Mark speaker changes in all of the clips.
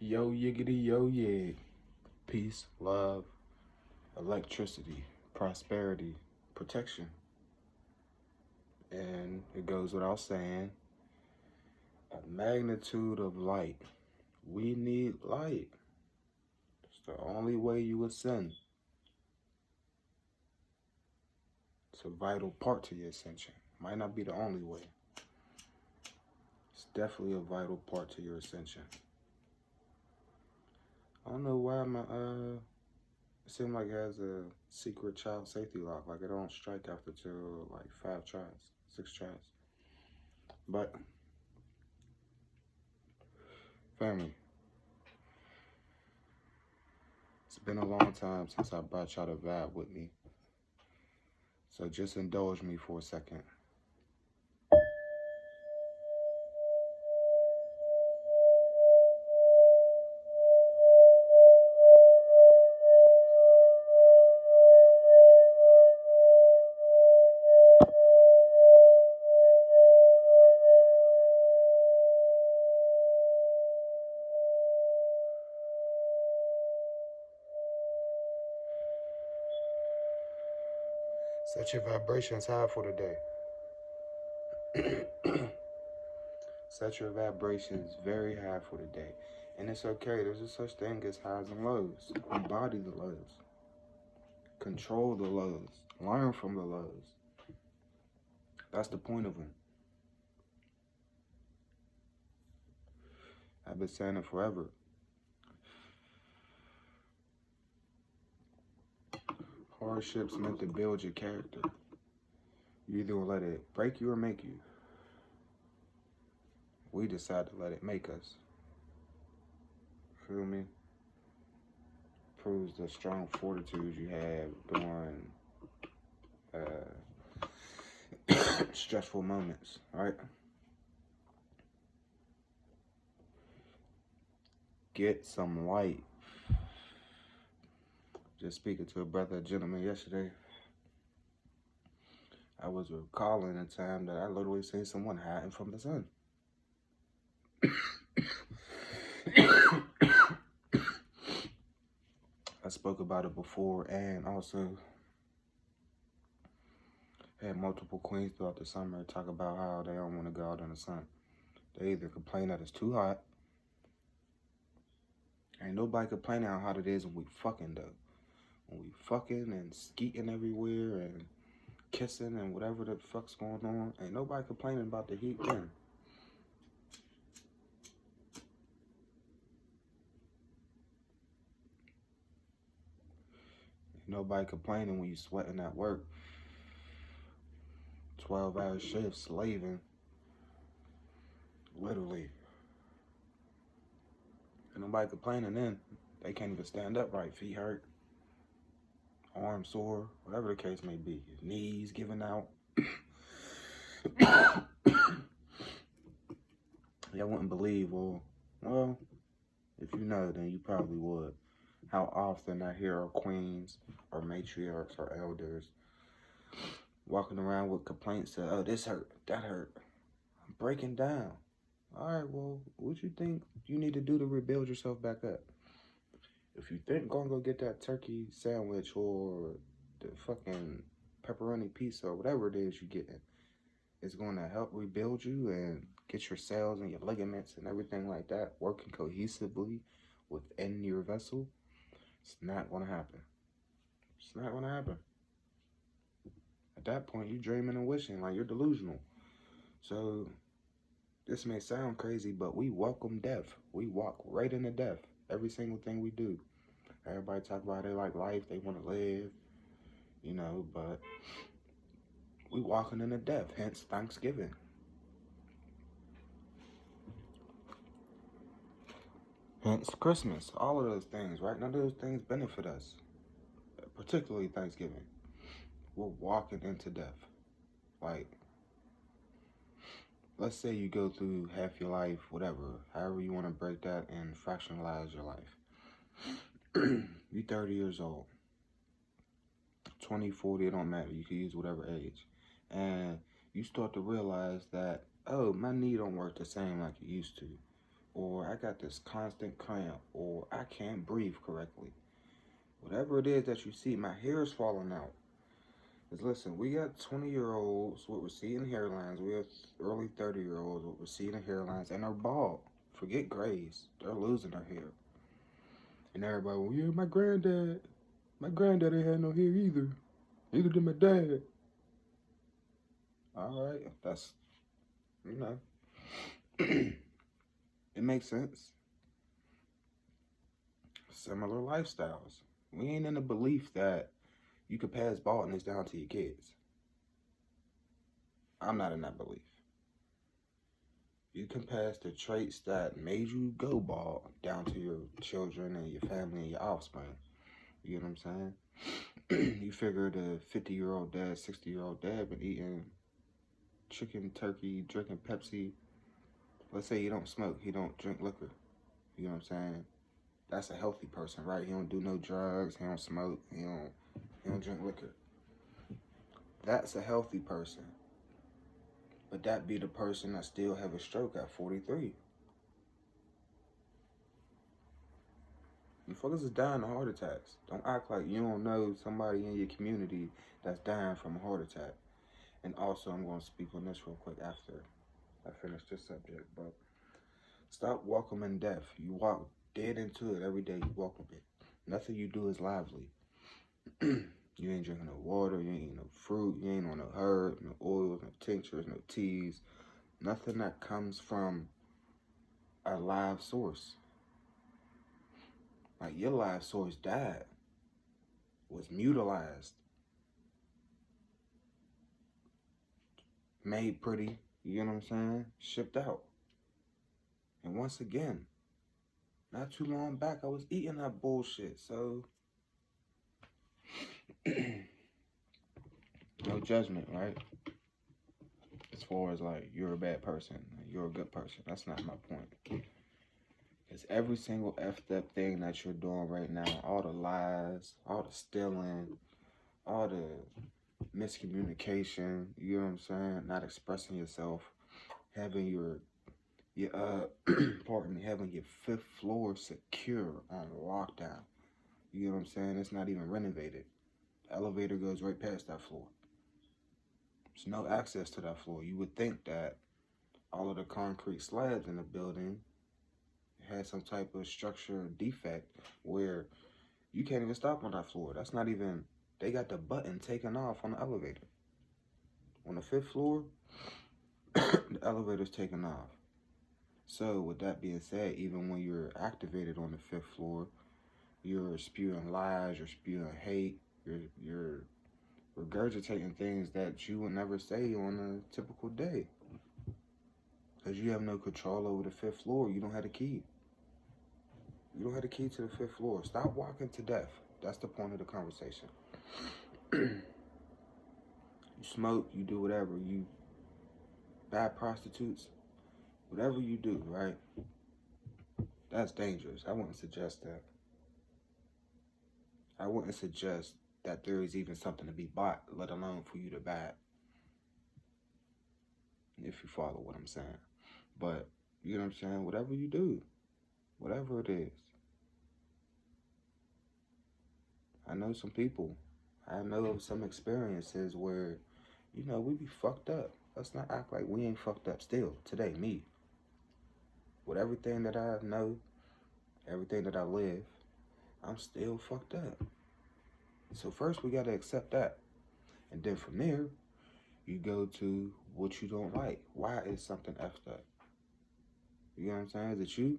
Speaker 1: Yo, yiggity, yo, yeah. Peace, love, electricity, prosperity, protection. And it goes without saying, a magnitude of light. We need light. It's the only way you ascend. It's a vital part to your ascension. Might not be the only way. It's definitely a vital part to your ascension. I don't know why it seemed like it has a secret child safety lock. Like it don't strike after till like 5 tries, 6 tries. But family, it's been a long time since I brought y'all to vibe with me. So just indulge me for a second. Set your vibrations high for the day. Set your vibrations very high for the day. And it's okay. There's a such thing as highs and lows. Embody the lows. Control the lows. Learn from the lows. That's the point of them. I've been saying it forever. Hardships meant to build your character. You either let it break you or make you. We decide to let it make us. Feel me? Proves the strong fortitude you have during stressful moments, right? Get some light. Just speaking to a brother, a gentleman yesterday. I was recalling a time that I literally seen someone hiding from the sun. I spoke about it before and also had multiple queens throughout the summer talk about how they don't want to go out in the sun. They either complain that it's too hot. Ain't nobody complaining how hot it is when we fucking though. When we fucking and skeeting everywhere and kissing and whatever the fuck's going on. Ain't nobody complaining about the heat then. Ain't nobody complaining when you sweating at work. 12-hour shifts, slaving. Literally. Ain't nobody complaining then. They can't even stand up right. Feet hurt. Arms sore. Whatever the case may be. Your knees giving out. Y'all wouldn't believe, well, if you know, then you probably would. How often I hear our queens or matriarchs or elders walking around with complaints that, oh, this hurt, that hurt. I'm breaking down. All right, well, what you think you need to do to rebuild yourself back up? If you think gonna go get that turkey sandwich or the fucking pepperoni pizza or whatever it is you're getting, it's going to help rebuild you and get your cells and your ligaments and everything like that working cohesively within your vessel, it's not going to happen. It's not going to happen. At that point, you're dreaming and wishing like you're delusional. So this may sound crazy, but we welcome death. We walk right into death. Every single thing we do. Everybody talk about they like life, they want to live, you know, but we walking into death, hence Thanksgiving. Hence Christmas, all of those things, right? None of those things benefit us, particularly Thanksgiving. We're walking into death. Like, let's say you go through half your life, whatever, however you want to break that and fractionalize your life. You're 30 years old, 20, 40, it don't matter. You can use whatever age. And you start to realize that, oh, my knee don't work the same like it used to. or I got this constant cramp, or I can't breathe correctly. Whatever it is that you see, my hair is falling out. Because listen, we got 20-year-olds with receding hairlines. We have early 30-year-olds with receding hairlines, and they're bald. Forget grays. They're losing their hair. And everybody, well, yeah, my granddad ain't had no hair either. Neither did my dad. All right, that's, you know, it makes sense. Similar lifestyles. We ain't in the belief that you could pass baldness down to your kids. I'm not in that belief. You can pass the traits that made you go bald down to your children and your family and your offspring. You know what I'm saying? You figure the 50-year-old dad, 60-year-old dad been eating chicken, turkey, drinking Pepsi. Let's say he don't smoke, he don't drink liquor. You know what I'm saying? That's a healthy person, right? He don't do no drugs, he don't smoke, he don't drink liquor. That's a healthy person. But that be the person that still have a stroke at 43. You fuckers is dying of heart attacks. Don't act like you don't know somebody in your community that's dying from a heart attack. And also, I'm going to speak on this real quick after I finish this subject. But stop welcoming death. You walk dead into it every day. You welcome it. Nothing you do is lively. You ain't drinking no water. You ain't eating no fruit. You ain't on no herb, no oils, no tinctures, no teas. Nothing that comes from a live source. Like your live source died, was mutilized, made pretty, you know what I'm saying? Shipped out. And once again, not too long back, I was eating that bullshit, so no judgment, right? As far as like, you're a bad person, you're a good person. That's not my point. Because every single effed up thing that you're doing right now, all the lies, all the stealing, all the miscommunication, you know what I'm saying? Not expressing yourself, having your pardon me, having your 5th floor secure on lockdown. You know what I'm saying? It's not even renovated. The elevator goes right past that floor. There's no access to that floor. You would think that all of the concrete slabs in the building had some type of structure defect where you can't even stop on that floor. That's not even, they got the button taken off on the elevator. On the 5th floor, the elevator's taken off. So with that being said, even when you're activated on the 5th floor, you're spewing lies, you're spewing hate, you're regurgitating things that you would never say on a typical day. Because you have no control over the 5th floor. You don't have the key. You don't have the key to the 5th floor. Stop walking to death. That's the point of the conversation. You smoke, you do whatever. You bad prostitutes, whatever you do, right? That's dangerous. I wouldn't suggest that. I wouldn't suggest that there is even something to be bought, let alone for you to buy it. If you follow what I'm saying. But, you know what I'm saying? Whatever you do, whatever it is. I know some people. I know of some experiences where, you know, we be fucked up. Let's not act like we ain't fucked up still. Today, me. With everything that I know, everything that I live, I'm still fucked up. So first we gotta accept that. And then from there, you go to what you don't like. Why is something effed up? You know what I'm saying? Is it you?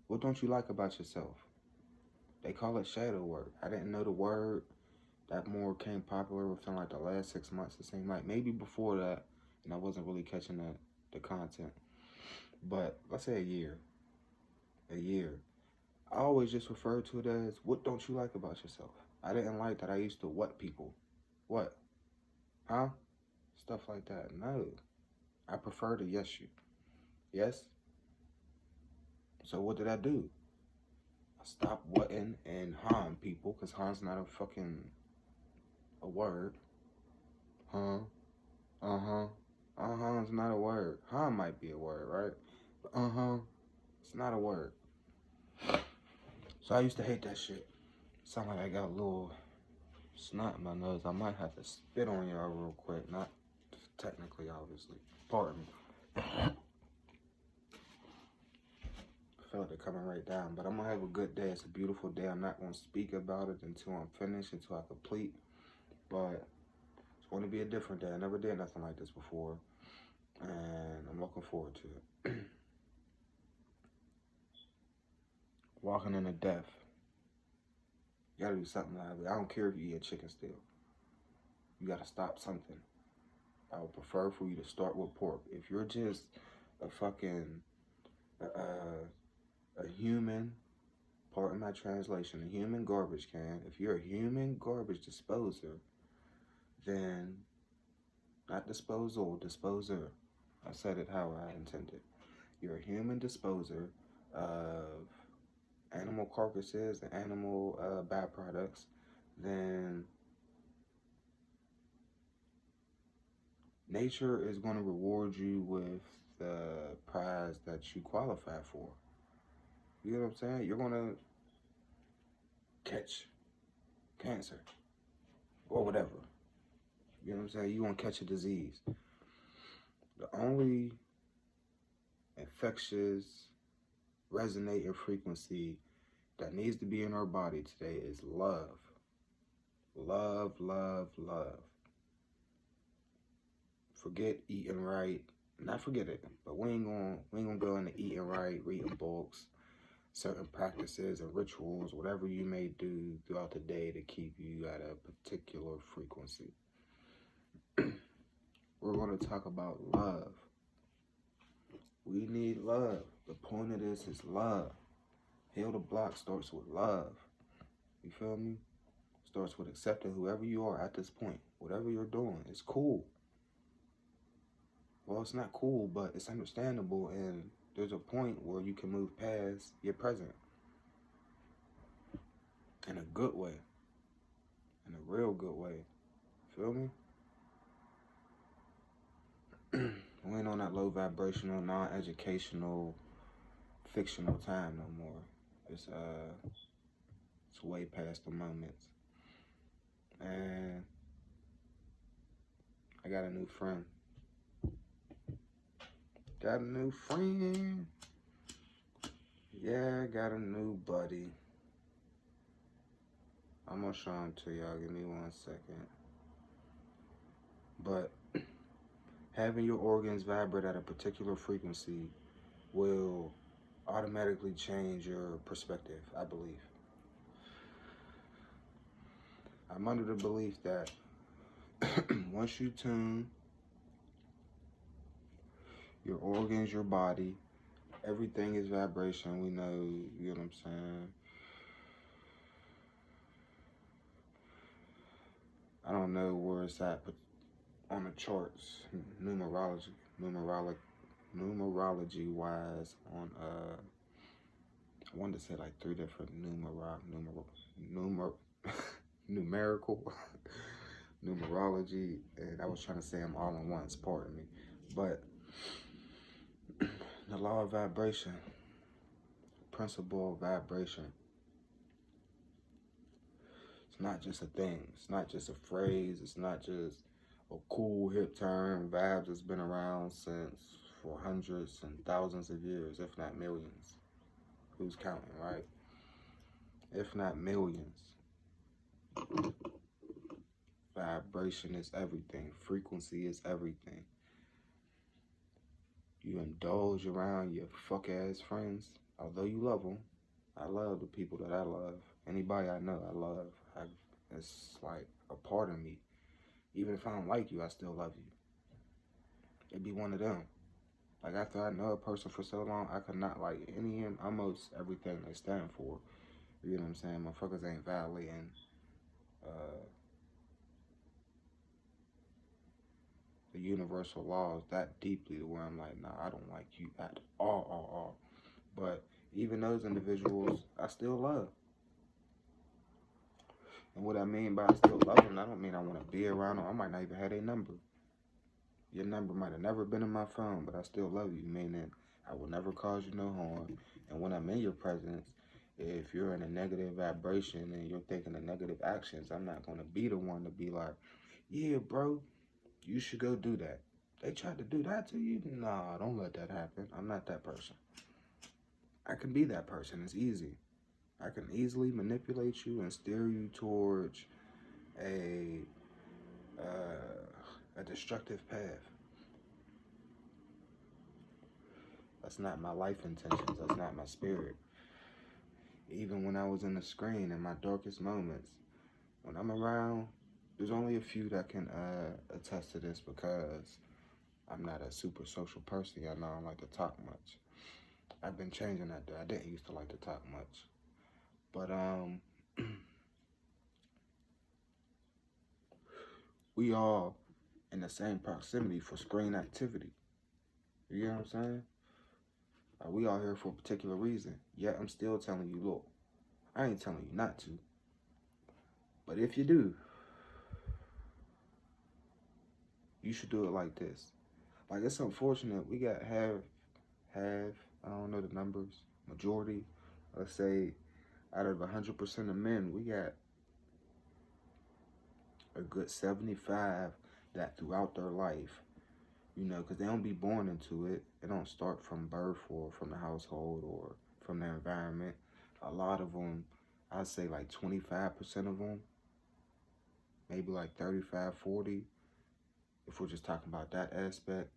Speaker 1: What don't you like about yourself? They call it shadow work. I didn't know the word. That more came popular within like the last 6 months. It seemed like maybe before that, and I wasn't really catching the content. But let's say a year. A year. I always just referred to it as, what don't you like about yourself? I didn't like that I used to what people? What? Huh? Stuff like that. No. I prefer to yes you. Yes? So what did I do? I stopped whatting and harm people, because harm's not a word. Huh? Uh-huh. Uh-huh is not a word. Huh might be a word, right? But uh-huh. It's not a word. So I used to hate that shit. Sound like I got a little snot in my nose. I might have to spit on y'all real quick. Not technically, obviously. Pardon me. I feel like they're coming right down. But I'm going to have a good day. It's a beautiful day. I'm not going to speak about it until I'm finished, until I complete. But it's going to be a different day. I never did nothing like this before. And I'm looking forward to it. Walking into death. You gotta do something lively. I don't care if you eat chicken still. You gotta stop something. I would prefer for you to start with pork. If you're just a fucking, a human, pardon my translation, a human garbage can, if you're a human garbage disposer, then, not disposal, disposer. I said it how I intended. You're a human disposer of animal carcasses and animal byproducts, then nature is going to reward you with the prize that you qualify for. You know what I'm saying? You're going to catch cancer or whatever. You know what I'm saying? You're going to catch a disease. The only infectious, resonating frequency that needs to be in our body today is love. Love, love, love. Forget eating right. Not forget it, but we ain't gonna go into eating right, reading books, certain practices and rituals, whatever you may do throughout the day to keep you at a particular frequency. We're going to talk about love. We need love. The point of this is love. Heal the Block starts with love. You feel me? Starts with accepting whoever you are at this point. Whatever you're doing, it's cool. Well, it's not cool, but it's understandable, and there's a point where you can move past your present. In a good way. In a real good way. Feel me? We ain't on that low vibrational, non-educational, fictional time no more. It's way past the moments. And I got a new friend. Got a new friend. Yeah, got a new buddy. I'm gonna show him to y'all. Give me 1 second. But having your organs vibrate at a particular frequency will automatically change your perspective, I believe. I'm under the belief that once you tune your organs, your body, everything is vibration. We know, you know what I'm saying? I don't know where it's at, but on the charts, numerology wise, on I wanted to say like 3 different numerical numerology, and I was trying to say them all at once, pardon me. But the law of vibration, principle of vibration, it's not just a thing. It's not just a phrase. It's not just a cool hip term. Vibes has been around for hundreds and thousands of years, if not millions. Who's counting, right? If not millions. Vibration is everything. Frequency is everything. You indulge around your fuck-ass friends, although you love them. I love the people that I love. Anybody I know, I love. It's like a part of me. Even if I don't like you, I still love you. It'd be one of them. Like, after I know a person for so long, I could not like any and almost everything they stand for. You know what I'm saying? Motherfuckers ain't violating the universal laws that deeply to where I'm like, nah, I don't like you at all. But even those individuals, I still love. And what I mean by I still love them, I don't mean I want to be around them. I might not even have their number. Your number might have never been in my phone, but I still love you, meaning I will never cause you no harm. And when I'm in your presence, if you're in a negative vibration and you're thinking of negative actions, I'm not going to be the one to be like, yeah, bro, you should go do that. They tried to do that to you? Nah, don't let that happen. I'm not that person. I can be that person. It's easy. I can easily manipulate you and steer you towards a destructive path. That's not my life intentions. That's not my spirit. Even when I was in the screen in my darkest moments, when I'm around, there's only a few that can attest to this because I'm not a super social person. Y'all know I don't like to talk much. I've been changing that though. I didn't used to like to talk much. But we all in the same proximity for screen activity. You know what I'm saying? We all here for a particular reason. Yet I'm still telling you, look, I ain't telling you not to. But if you do, you should do it like this. Like, it's unfortunate we got half, I don't know the numbers, majority, let's say out of 100% of men, we got a good 75 that throughout their life, you know, because they don't be born into it. It don't start from birth or from the household or from their environment. A lot of them, I'd say like 25% of them, maybe like 35, 40, if we're just talking about that aspect,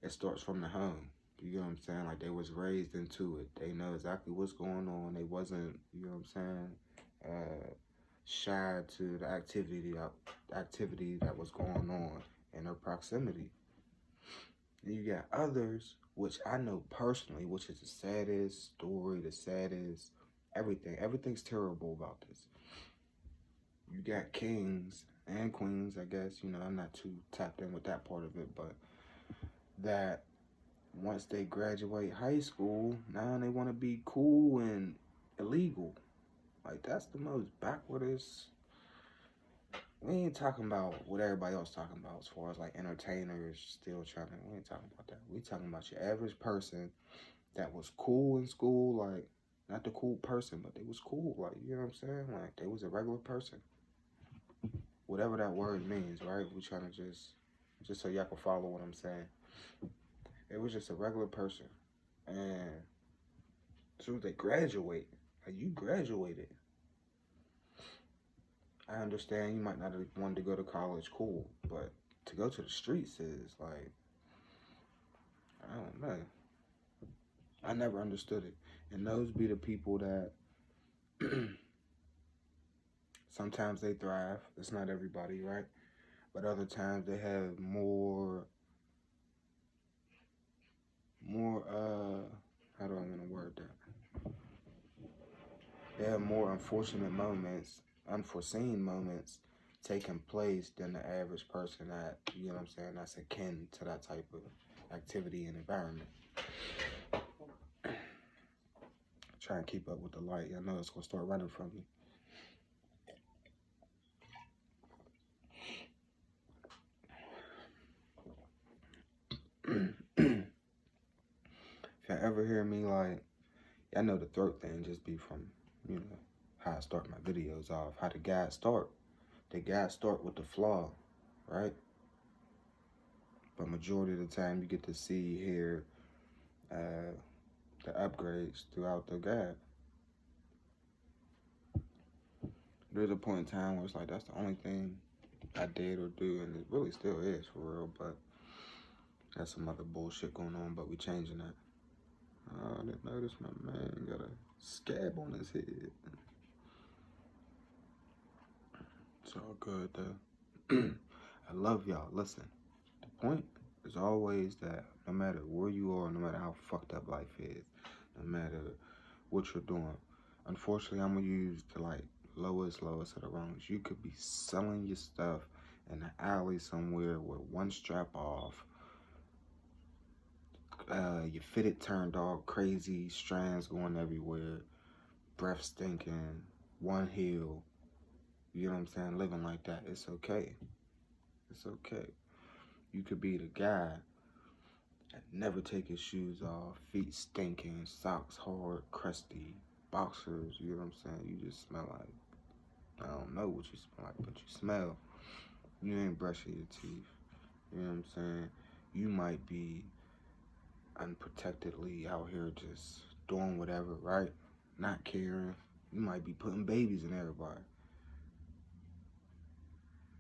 Speaker 1: it starts from the home. You know what I'm saying? Like, they was raised into it. They know exactly what's going on. They wasn't, you know what I'm saying, shy to the activity that was going on in their proximity. And you got others, which I know personally, which is the saddest story, the saddest everything. Everything's terrible about this. You got kings and queens, I guess. You know, I'm not too tapped in with that part of it, but that once they graduate high school, now they want to be cool and illegal. Like, that's the most backwardest. We ain't talking about what everybody else talking about as far as like entertainers still trying to. We ain't talking about that. We talking about your average person that was cool in school, like not the cool person, but they was cool. Like, you know what I'm saying? Like, they was a regular person. Whatever that word means, right? We trying to just so y'all can follow what I'm saying. It was just a regular person, and as soon as they graduate, like, you graduated. I understand you might not have wanted to go to college, cool, but to go to the streets is like, I don't know. I never understood it. And those be the people that sometimes they thrive. It's not everybody, right? But other times they have more, how do I want to word that? They have more unforeseen moments taking place than the average person that, you know what I'm saying, that's akin to that type of activity and environment. Try and keep up with the light. I know it's going to start running from you. If y'all ever hear me, like, I know the throat thing just be from, you know, how I start my videos off, how the guys start. The guys start with the flaw, right? But majority of the time you get to see, hear the upgrades throughout the guide. There's a point in time where it's like, that's the only thing I did or do, and it really still is for real, but that's some other bullshit going on, but we changing that. I didn't notice my man got a scab on his head. It's all good though. I love y'all. Listen, the point is always that no matter where you are, no matter how fucked up life is, no matter what you're doing, unfortunately, I'm gonna use the like lowest of the rungs. You could be selling your stuff in an alley somewhere with one strap off, your fitted turned all crazy, strands going everywhere, breath stinking, one heel. You know what I'm saying? Living like that, it's okay. It's okay. You could be the guy that never take his shoes off, feet stinking, socks hard, crusty, boxers, you know what I'm saying? You just smell like, I don't know what you smell like, but you smell. You ain't brushing your teeth, you know what I'm saying? You might be unprotectedly out here just doing whatever, right? Not caring. You might be putting babies in everybody.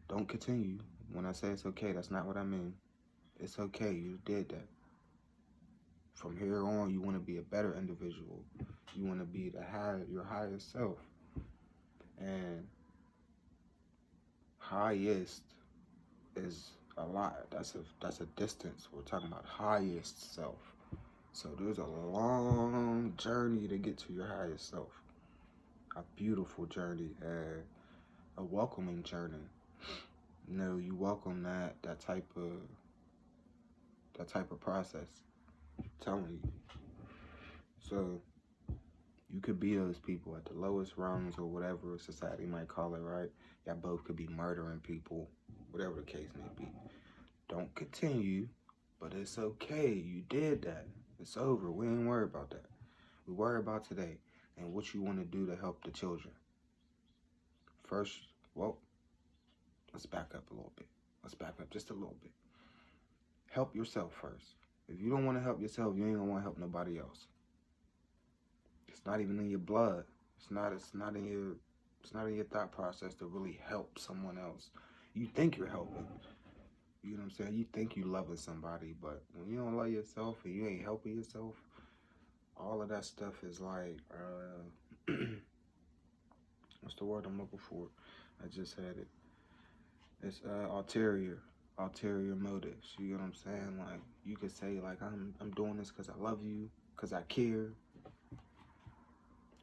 Speaker 1: Don't continue. When I say it's okay, that's not what I mean. It's okay, you did that. From here on, you want to be a better individual. You want to be your higher self. And highest is a lot. That's a distance. We're talking about highest self. So there's a long journey to get to your highest self. A beautiful journey and a welcoming journey. You know, you welcome that type of process. I'm telling you. So you could be those people at the lowest rungs or whatever society might call it, right? Y'all both could be murdering people, whatever the case may be. Don't continue, but it's okay. You did that. It's over. We ain't worried about that. We worry about today and what you want to do to help the children. First, well, let's back up a little bit. Let's back up just a little bit. Help yourself first. If you don't want to help yourself, you ain't gonna want to help nobody else. It's not even in your blood. It's not in your thought process to really help someone else. You think you're helping. You know what I'm saying? You think you loving somebody, but when you don't love yourself and you ain't helping yourself, all of that stuff is like, what's the word I'm looking for? I just had it. It's ulterior motives. You know what I'm saying? Like you could say like I'm doing this because I love you, because I care.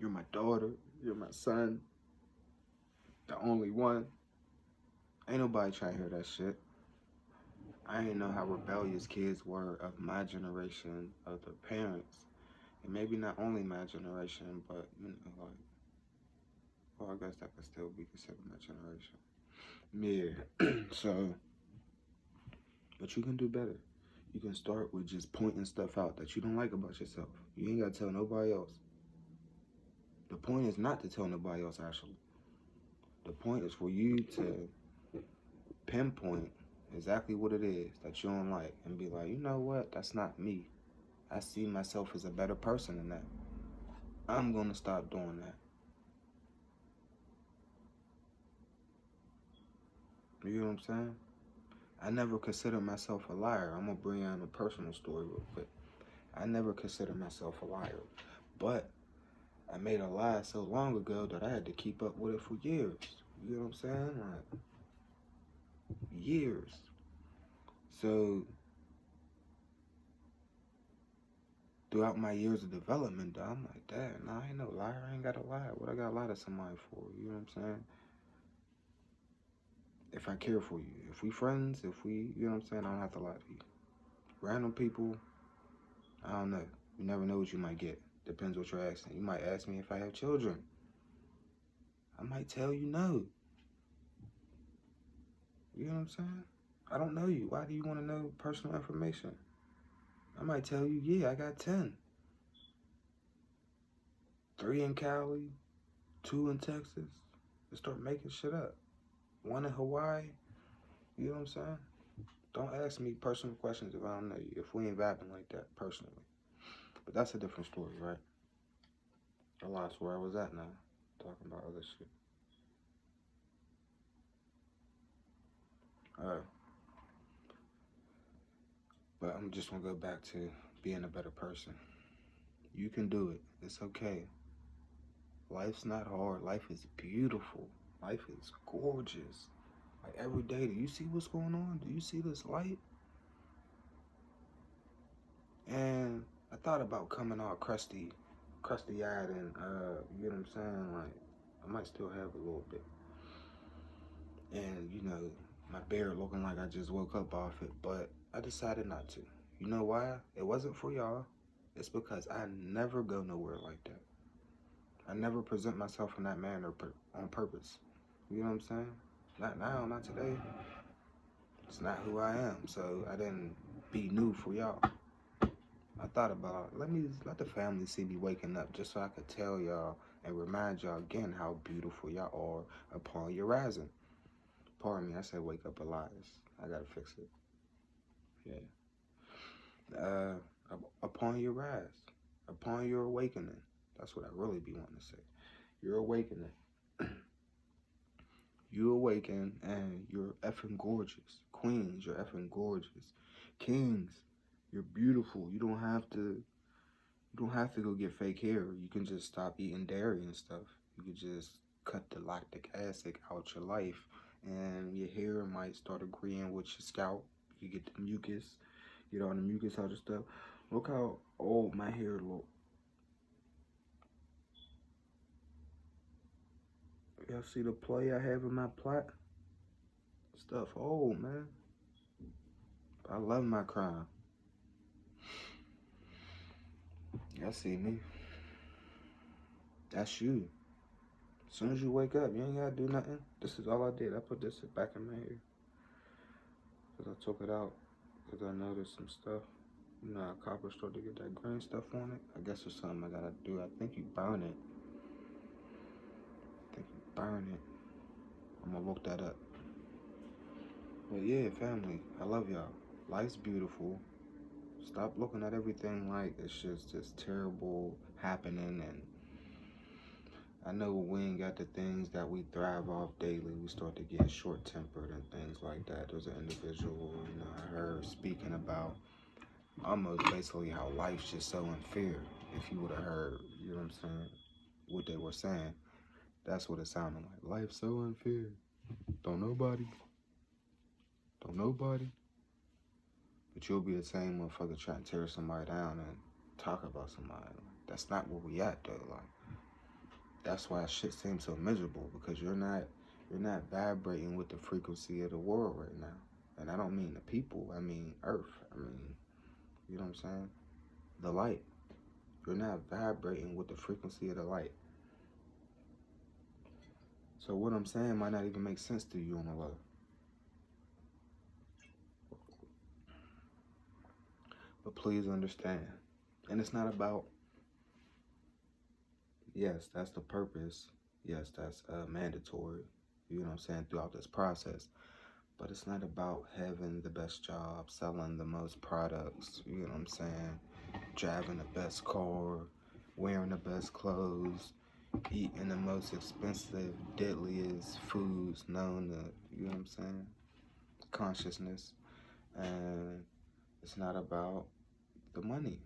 Speaker 1: You're my daughter. You're my son. The only one. Ain't nobody trying to hear that shit. I ain't know how rebellious kids were of my generation, of the parents. And maybe not only my generation, but, you know, like, well, I guess that could still be considered my generation. Yeah. So, but you can do better. You can start with just pointing stuff out that you don't like about yourself. You ain't got to tell nobody else. The point is not to tell nobody else, actually. The point is for you to pinpoint exactly what it is that you don't like and be like, you know what? That's not me. I see myself as a better person than that. I'm going to stop doing that. You know what I'm saying? I never considered myself a liar. I'm going to bring on a personal story real quick. I never considered myself a liar. But I made a lie so long ago that I had to keep up with it for years. You know what I'm saying? Like, years. So, throughout my years of development, though, I'm like, dad, nah, I ain't no liar. I ain't got to lie. What I got to lie to somebody for? You know what I'm saying? If I care for you, if we friends, you know what I'm saying, I don't have to lie to you. Random people, I don't know. You never know what you might get. Depends what you're asking. You might ask me if I have children. I might tell you no. You know what I'm saying? I don't know you. Why do you want to know personal information? I might tell you, yeah, I got 10. 3 in Cali, 2 in Texas. Just start making shit up. 1 in Hawaii. You know what I'm saying? Don't ask me personal questions if I don't know you. If we ain't vibing like that personally. But that's a different story, right? I lost where I was at now. Talking about other shit. But I'm just gonna go back to being a better person. You can do it. It's okay. Life's not hard. Life is beautiful. Life is gorgeous. Like every day, do you see what's going on? Do you see this light? And I thought about coming all crusty eyed and you know what I'm saying? Like I might still have a little bit. And you know, my beard looking like I just woke up off it, but I decided not to. You know why? It wasn't for y'all. It's because I never go nowhere like that. I never present myself in that manner on purpose. You know what I'm saying? Not now, not today. It's not who I am, so I didn't be new for y'all. I thought about, let the family see me waking up just so I could tell y'all and remind y'all again how beautiful y'all are upon your rising. Pardon me, I said wake up Elias. I gotta fix it. Yeah. Upon your rise, upon your awakening. That's what I really be wanting to say. You're awakening. You awaken and you're effing gorgeous. Queens, you're effing gorgeous. Kings, you're beautiful. You don't have to go get fake hair. You can just stop eating dairy and stuff. You can just cut the lactic acid out your life, and your hair might start agreeing with your scalp. You get the mucus, get all the mucus out of stuff. Look how old my hair look. Y'all see the play I have in my plot? Stuff old, man. I love my crown. Y'all see me? That's you. As soon as you wake up, you ain't gotta do nothing. This is all I did. I put this back in my hair. Because I took it out. Because I noticed some stuff. You know how copper started to get that green stuff on it? I guess there's something I gotta do. I think you burn it. I'm gonna look that up. But yeah, family, I love y'all. Life's beautiful. Stop looking at everything like it's just this terrible happening. And I know we ain't got the things that we thrive off daily. We start to get short-tempered and things like that. There's an individual, I heard speaking about almost basically how life's just so unfair. If you would have heard, you know what I'm saying, what they were saying, that's what it sounded like. Life's so unfair. Don't nobody. But you'll be the same motherfucker trying to tear somebody down and talk about somebody. That's not where we at though. Like, that's why shit seems so miserable, because you're not vibrating with the frequency of the world right now. And I don't mean the people, I mean Earth. I mean, you know what I'm saying? The light. You're not vibrating with the frequency of the light. So what I'm saying might not even make sense to you on the low. But please understand. And it's not about, yes, that's the purpose. Yes, that's mandatory, you know what I'm saying, throughout this process. But it's not about having the best job, selling the most products, you know what I'm saying, driving the best car, wearing the best clothes, eating the most expensive, deadliest foods known to, you know what I'm saying, consciousness. And it's not about the money.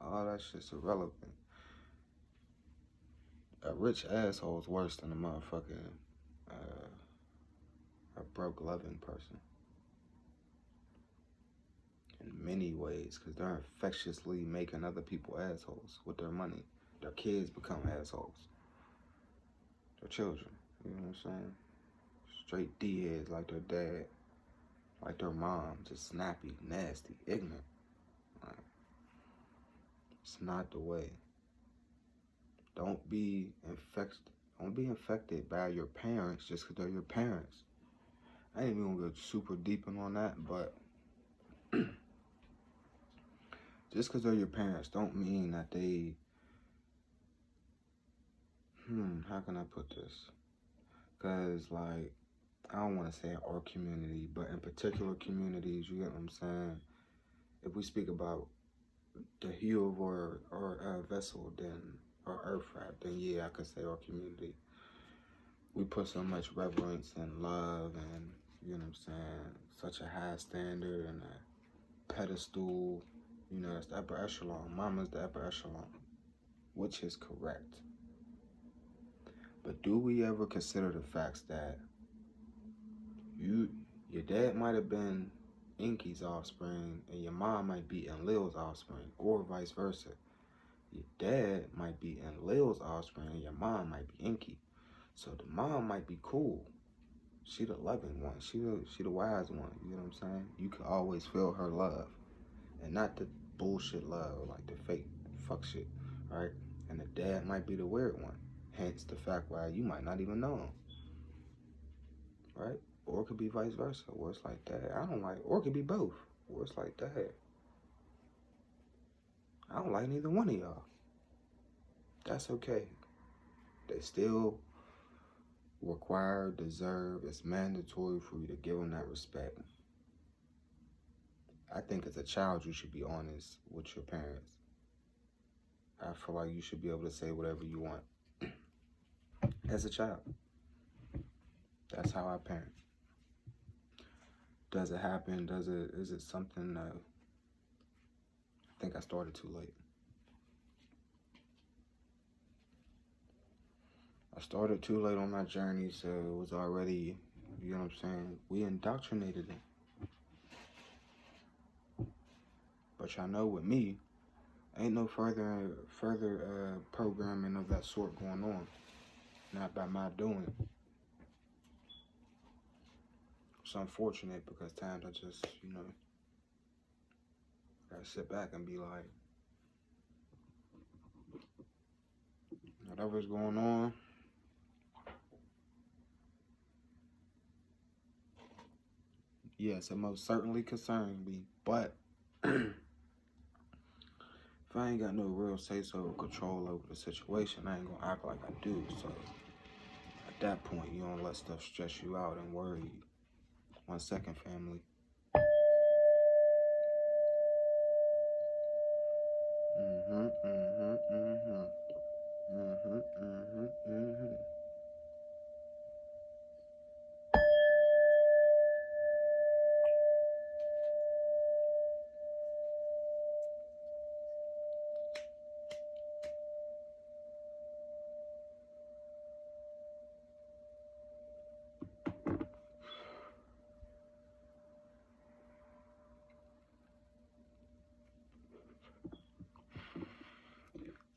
Speaker 1: All that shit's irrelevant. A rich asshole is worse than a motherfucking a broke loving person. In many ways, because they're infectiously making other people assholes with their money. Their kids become assholes. Their children, you know what I'm saying? Straight D-heads like their dad, like their mom, just snappy, nasty, ignorant. Like, it's not the way. Don't be infected by your parents just because they're your parents. I ain't even gonna go super deep on that, but just because they're your parents don't mean that they, how can I put this? Because, like, I don't want to say our community, but in particular communities, you get what I'm saying? If we speak about the hue of our vessel, then, or earth rap, then yeah, I could say our community. We put so much reverence and love and, you know what I'm saying, such a high standard and a pedestal, it's the upper echelon. Mama's the upper echelon, which is correct. But do we ever consider the facts that your dad might have been Inky's offspring and your mom might be Enlil's offspring, or vice versa? Your dad might be Enlil's offspring and your mom might be Inky. So the mom might be cool. She the loving one. She the wise one. You know what I'm saying? You can always feel her love. And not the bullshit love, like the fake fuck shit, right? And the dad might be the weird one. Hence the fact why you might not even know him, right? Or it could be vice versa, where it's like that. Or it could be both, where it's like that. I don't like neither one of y'all. That's okay. They still require, deserve, it's mandatory for you to give them that respect. I think as a child, you should be honest with your parents. I feel like you should be able to say whatever you want as a child. That's how I parent. Does it happen? Is it something I think I started too late. I started too late on my journey, so it was already, you know what I'm saying? We indoctrinated it. But y'all know with me, ain't no further programming of that sort going on. Not by my doing. It's unfortunate because times I just, gotta sit back and be like, whatever's going on, yes, it most certainly concerns me, but if I ain't got no real say-so or control over the situation, I ain't gonna act like I do. So at that point, you don't let stuff stress you out and worry you. 1 second, family.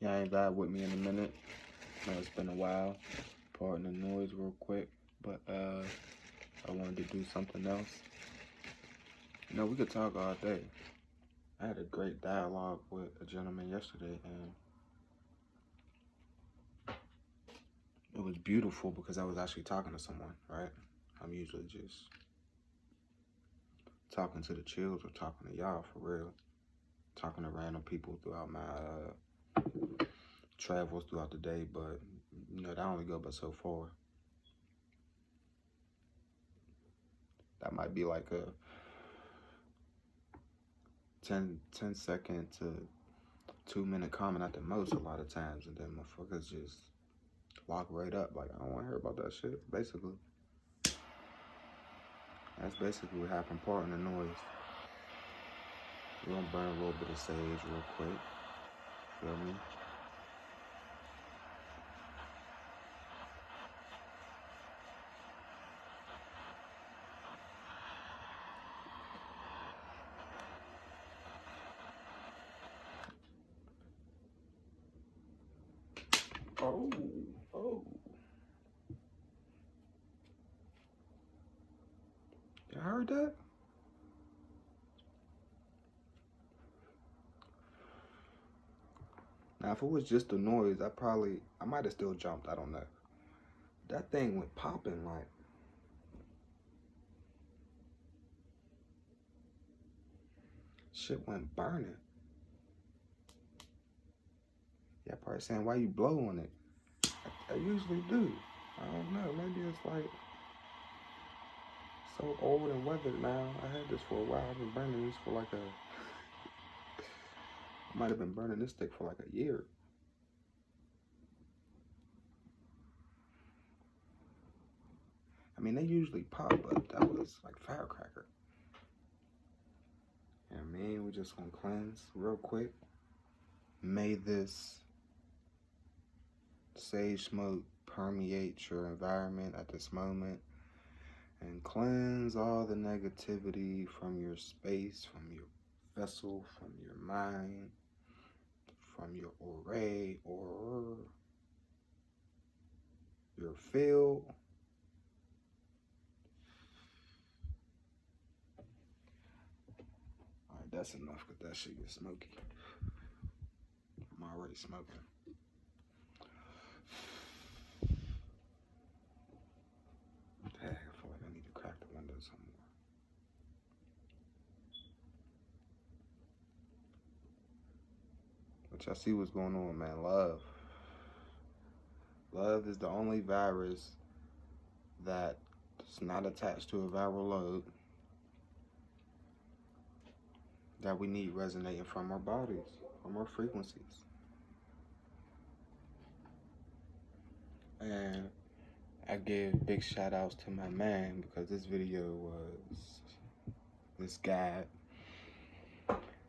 Speaker 1: Y'all ain't vibe with me in a minute. I know it's been a while. Pardon the noise real quick, but I wanted to do something else. We could talk all day. I had a great dialogue with a gentleman yesterday, and it was beautiful because I was actually talking to someone, right? I'm usually just talking to the chills or talking to y'all for real. Talking to random people throughout my travels throughout the day, but that only go but so far. That might be like a 10-second to 2-minute comment at the most a lot of times, and then motherfuckers just lock right up like, I don't want to hear about that shit, basically. That's basically what happened. Pardon the noise. We're gonna burn a little bit of sage real quick. Feel me? Oh. You heard that? Now, if it was just the noise, I might have still jumped. I don't know. That thing went popping like. Shit went burning. Yeah, probably saying, why you blow on it? I usually do. I don't know. Maybe it's like so old and weathered now. I had this for a while. I've been burning this for like I might have been burning this stick for like a year. I mean, they usually pop, but that was like firecracker. You know what I mean? We're just gonna cleanse real quick. May this sage smoke permeate your environment at this moment and cleanse all the negativity from your space, from your vessel, from your mind, from your array or your field. All right, that's enough because that shit gets smoky. I'm already smoking. Dang, I feel like I need to crack the window some more. y'all see what's going on, man. Love. Love is the only virus that is not attached to a viral load that we need resonating from our bodies, from our frequencies. And I give big shout outs to my man because this video was this guy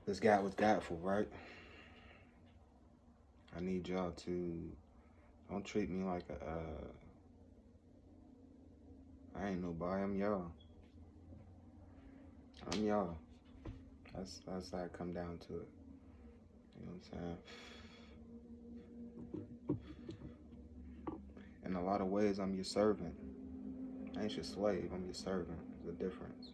Speaker 1: was godful, right? I need y'all to don't treat me like I ain't nobody, I'm y'all. I'm y'all. That's how I come down to it. You know what I'm saying? In a lot of ways, I'm your servant. I ain't your slave, I'm your servant. There's a difference.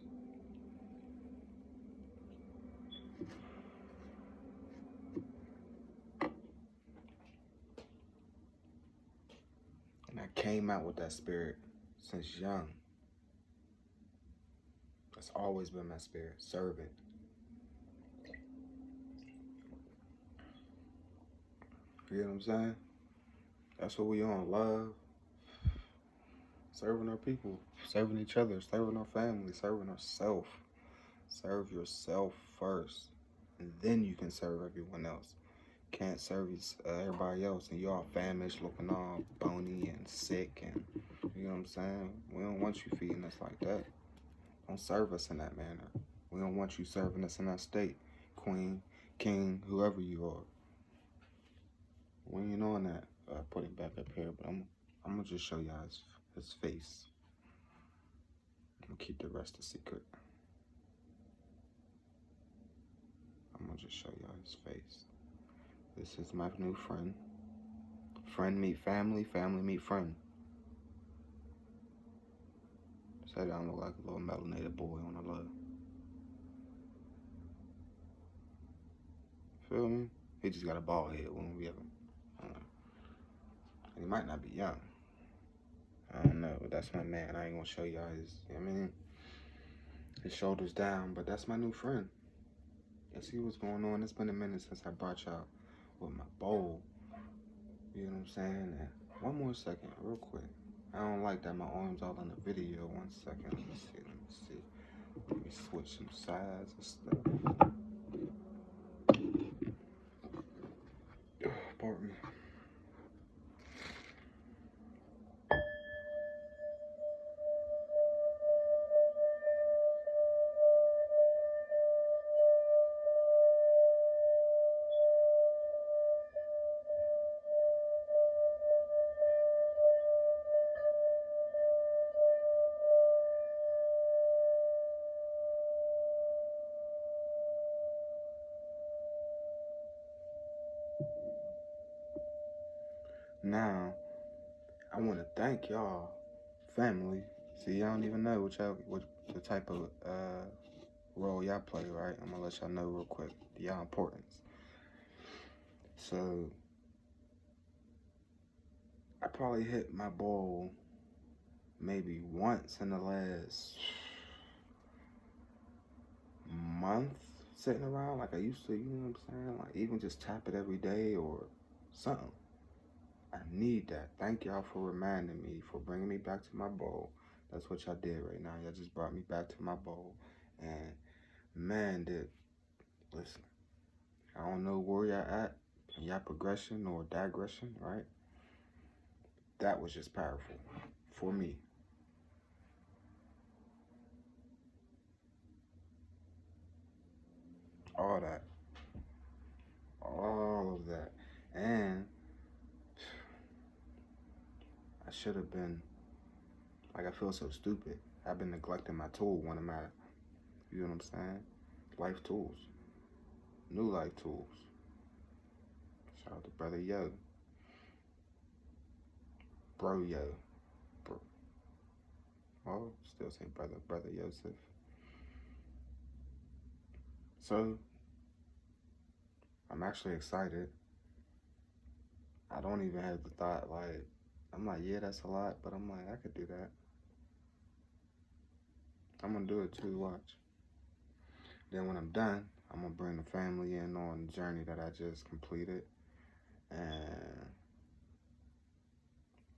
Speaker 1: And I came out with that spirit since young. That's always been my spirit, servant. You know what I'm saying? That's what we on, love. Serving our people, serving each other, serving our family, serving ourselves. Serve yourself first, and then you can serve everyone else. Can't serve everybody else, and you all famished, looking all bony and sick, and you know what I'm saying? We don't want you feeding us like that. Don't serve us in that manner. We don't want you serving us in that state, queen, king, whoever you are. We ain't on that. Put it back up here, but I'm gonna just show y'all his face. I'm gonna keep the rest a secret. I'm gonna just show y'all his face. This is my new friend. Friend meet family, family meet friend. Say that I look like a little melanated boy on the low. Feel me? He just got a bald head when we ever. He might not be young. I don't know, but that's my man. I ain't gonna show y'all his, I mean, his shoulders down, but that's my new friend. You see what's going on? It's been a minute since I brought y'all with my bowl. You know what I'm saying? And one more second, real quick. I don't like that my arm's all in the video. 1 second, let me see. Let me switch some sides and stuff. Pardon me. Now, I want to thank y'all, family. See, y'all don't even know what the type of role y'all play, right? I'm gonna let y'all know real quick y'all importance. So, I probably hit my ball maybe once in the last month sitting around like I used to, you know what I'm saying? Like even just tap it every day or something. I need that. Thank y'all for reminding me, for bringing me back to my bowl. That's what y'all did right now. Y'all just brought me back to my bowl. And man, listen, I don't know where y'all at in y'all progression or digression, right? That was just powerful for me. All that. All of that. And I should have been, like, I feel so stupid. I've been neglecting my tool, one of my, you know what I'm saying? Life tools. New life tools. Shout out to Brother Yo. Bro Yo. Well, still say Brother Yosef. So, I'm actually excited. I don't even have the thought, like, I'm like, yeah, that's a lot, but I'm like, I could do that. I'm gonna do it too, watch. Then when I'm done, I'm gonna bring the family in on the journey that I just completed and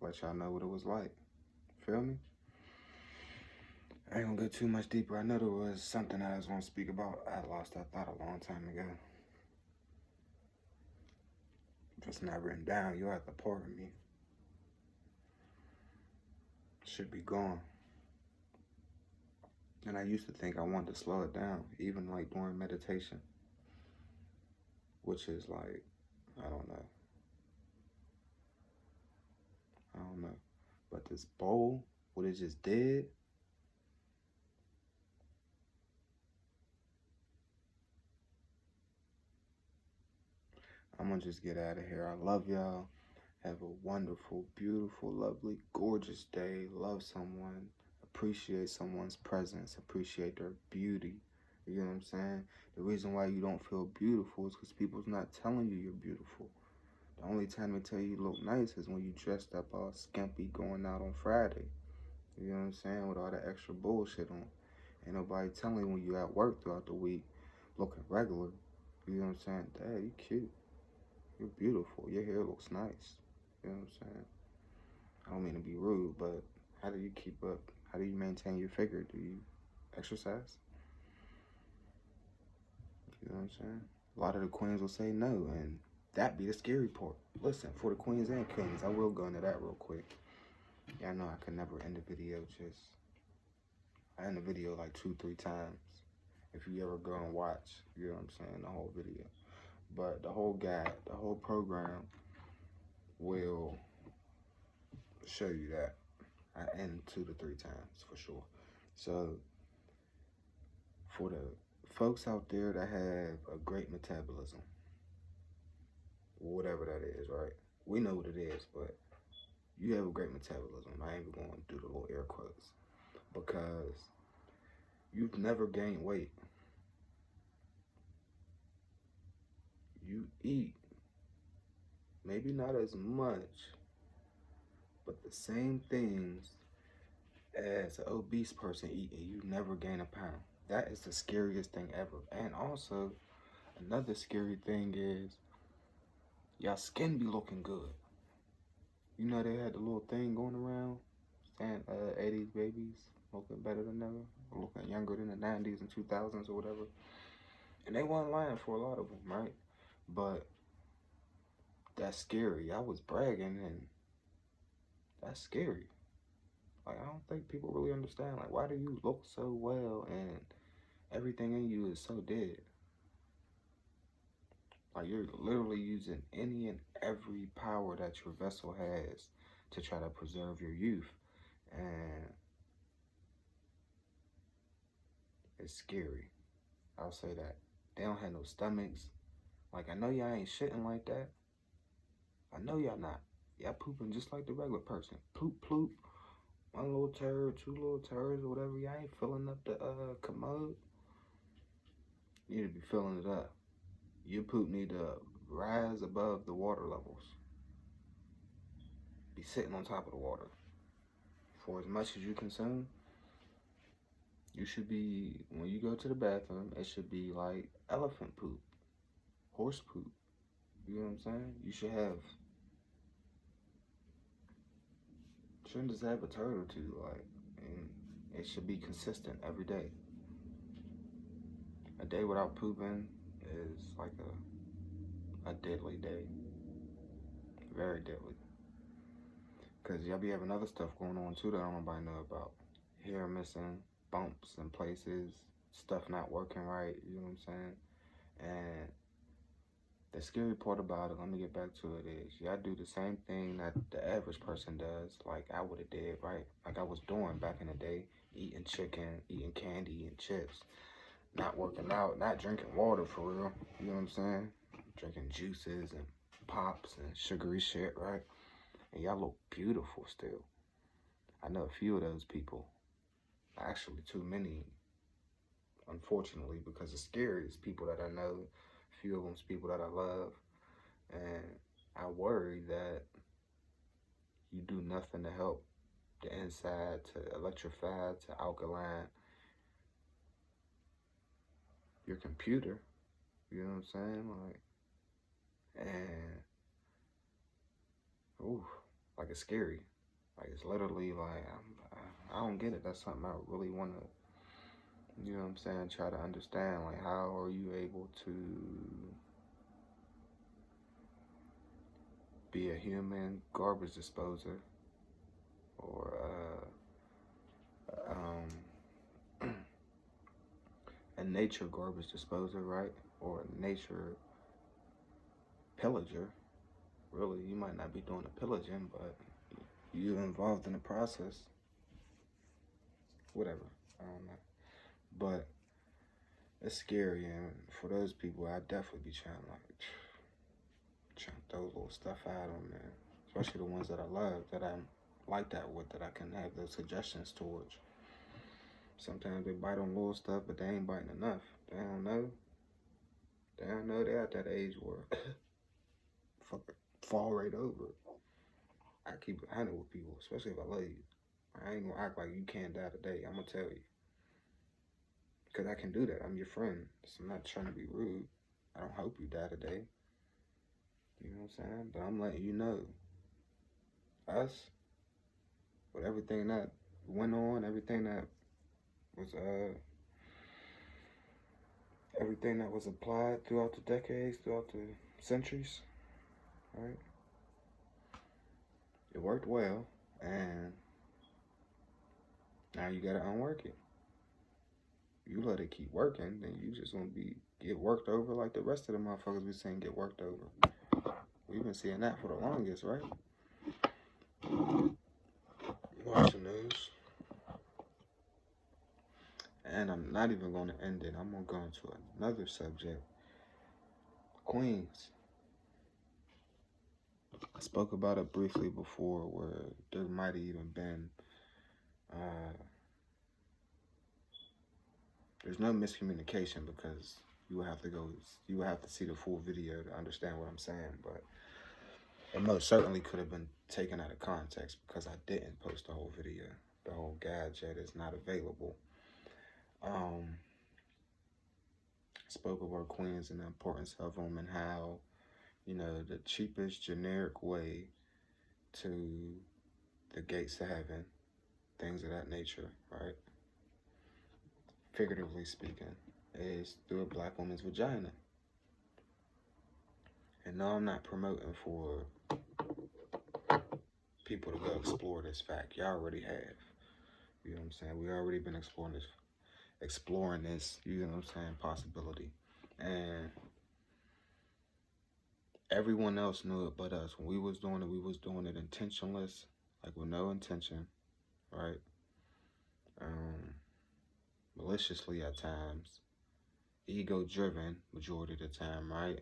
Speaker 1: let y'all know what it was like. Feel me? I ain't gonna go too much deeper. I know there was something I was gonna speak about. I lost that thought a long time ago. If it's not written down, you'll have to pardon me. Should be gone. And I used to think I wanted to slow it down, even like during meditation, which is like, I don't know. But this bowl, what it just did, I'm gonna just get out of here. I love y'all. Have a wonderful, beautiful, lovely, gorgeous day. Love someone. Appreciate someone's presence. Appreciate their beauty. You know what I'm saying? The reason why you don't feel beautiful is because people's not telling you you're beautiful. The only time they tell you you look nice is when you dressed up all skimpy going out on Friday. You know what I'm saying? With all that extra bullshit on. Ain't nobody telling you when you at work throughout the week looking regular. You know what I'm saying? Dad, you cute. You're beautiful. Your hair looks nice. You know what I'm saying? I don't mean to be rude, but how do you keep up? How do you maintain your figure? Do you exercise? You know what I'm saying? A lot of the queens will say no, and that be the scary part. Listen, for the queens and kings, I will go into that real quick. Yeah, I know I could never end the video I end the video like 2-3 times. If you ever go and watch, you know what I'm saying, the whole video. But the whole guide, the whole program will show you that. I end 2 to 3 times for sure. So for the folks out there that have a great metabolism, whatever that is, right? We know what it is, but you have a great metabolism. I ain't even going to do the little air quotes because you've never gained weight. You eat, maybe not as much, but the same things as an obese person eat, and you never gain a pound. That is the scariest thing ever. And also, another scary thing is y'all skin be looking good. You know they had the little thing going around saying 80s babies looking better than ever, or looking younger than the 90s and 2000s or whatever. And they weren't lying for a lot of them, right? But that's scary. I was bragging, and that's scary. Like, I don't think people really understand. Like, why do you look so well and everything in you is so dead? Like, you're literally using any and every power that your vessel has to try to preserve your youth. And it's scary. I'll say that. They don't have no stomachs. Like, I know y'all ain't shitting like that. I know y'all not. Y'all pooping just like the regular person. Poop, ploop. One little turd, 2 little turds, or whatever. Y'all ain't filling up the commode. You need to be filling it up. Your poop need to rise above the water levels. Be sitting on top of the water. For as much as you consume, you should be, when you go to the bathroom, it should be like elephant poop, horse poop. You know what I'm saying? You should have, shouldn't just have a turd or two, like, and it should be consistent every day. A day without pooping is like a deadly day. Very deadly. Because y'all be having other stuff going on too that I don't nobody know about. Hair missing, bumps in places, stuff not working right, you know what I'm saying? And the scary part about it, let me get back to it, is y'all do the same thing that the average person does, like I would have did, right? Like I was doing back in the day, eating chicken, eating candy, eating chips, not working out, not drinking water for real, you know what I'm saying? Drinking juices and pops and sugary shit, right? And y'all look beautiful still. I know a few of those people. Actually, too many, unfortunately, because it's scary. It's people that I know. A few of them's people that I love. And I worry that you do nothing to help the inside, to electrify, to alkaline your computer. You know what I'm saying? Like, and, ooh, like it's scary. Like it's literally like, I don't get it. That's something I really want to, you know what I'm saying, try to understand. Like, how are you able to be a human garbage disposer or a nature garbage disposer, right? Or a nature pillager. Really, you might not be doing the pillaging, but you're involved in the process. Whatever, I don't know. But it's scary, and for those people, I definitely be trying to throw little stuff at them, man. Especially the ones that I love, that I'm like that with, that I can have those suggestions towards. Sometimes they bite on little stuff, but they ain't biting enough. They don't know. They don't know they're at that age where fucking fall right over. I keep it 100 with people, especially if I love you. I ain't gonna act like you can't die today. I'm gonna tell you. Because I can do that. I'm your friend. So I'm not trying to be rude. I don't hope you die today. You know what I'm saying? But I'm letting you know. Us, with everything that went on, everything that was applied throughout the decades, throughout the centuries, right? It worked well, and now you gotta unwork it. You let it keep working, then you just gonna get worked over like the rest of the motherfuckers we seen get worked over. We've been seeing that for the longest, right? Watch the news. And I'm not even gonna end it. I'm gonna go into another subject. Queens. I spoke about it briefly before, where there might have even been there's no miscommunication, because you would have to see the full video to understand what I'm saying, but it most certainly could have been taken out of context, because I didn't post the whole video. The whole gadget is not available. Spoke about Queens and the importance of them, and how, you know, the cheapest generic way to the gates to heaven, things of that nature, right? Figuratively speaking, is through a black woman's vagina. And no, I'm not promoting for people to go explore this fact. Y'all already have. You know what I'm saying? We already been exploring this, you know what I'm saying, possibility. And everyone else knew it but us. When we was doing it intentionless, like with no intention, right? Maliciously at times, ego-driven majority of the time, right?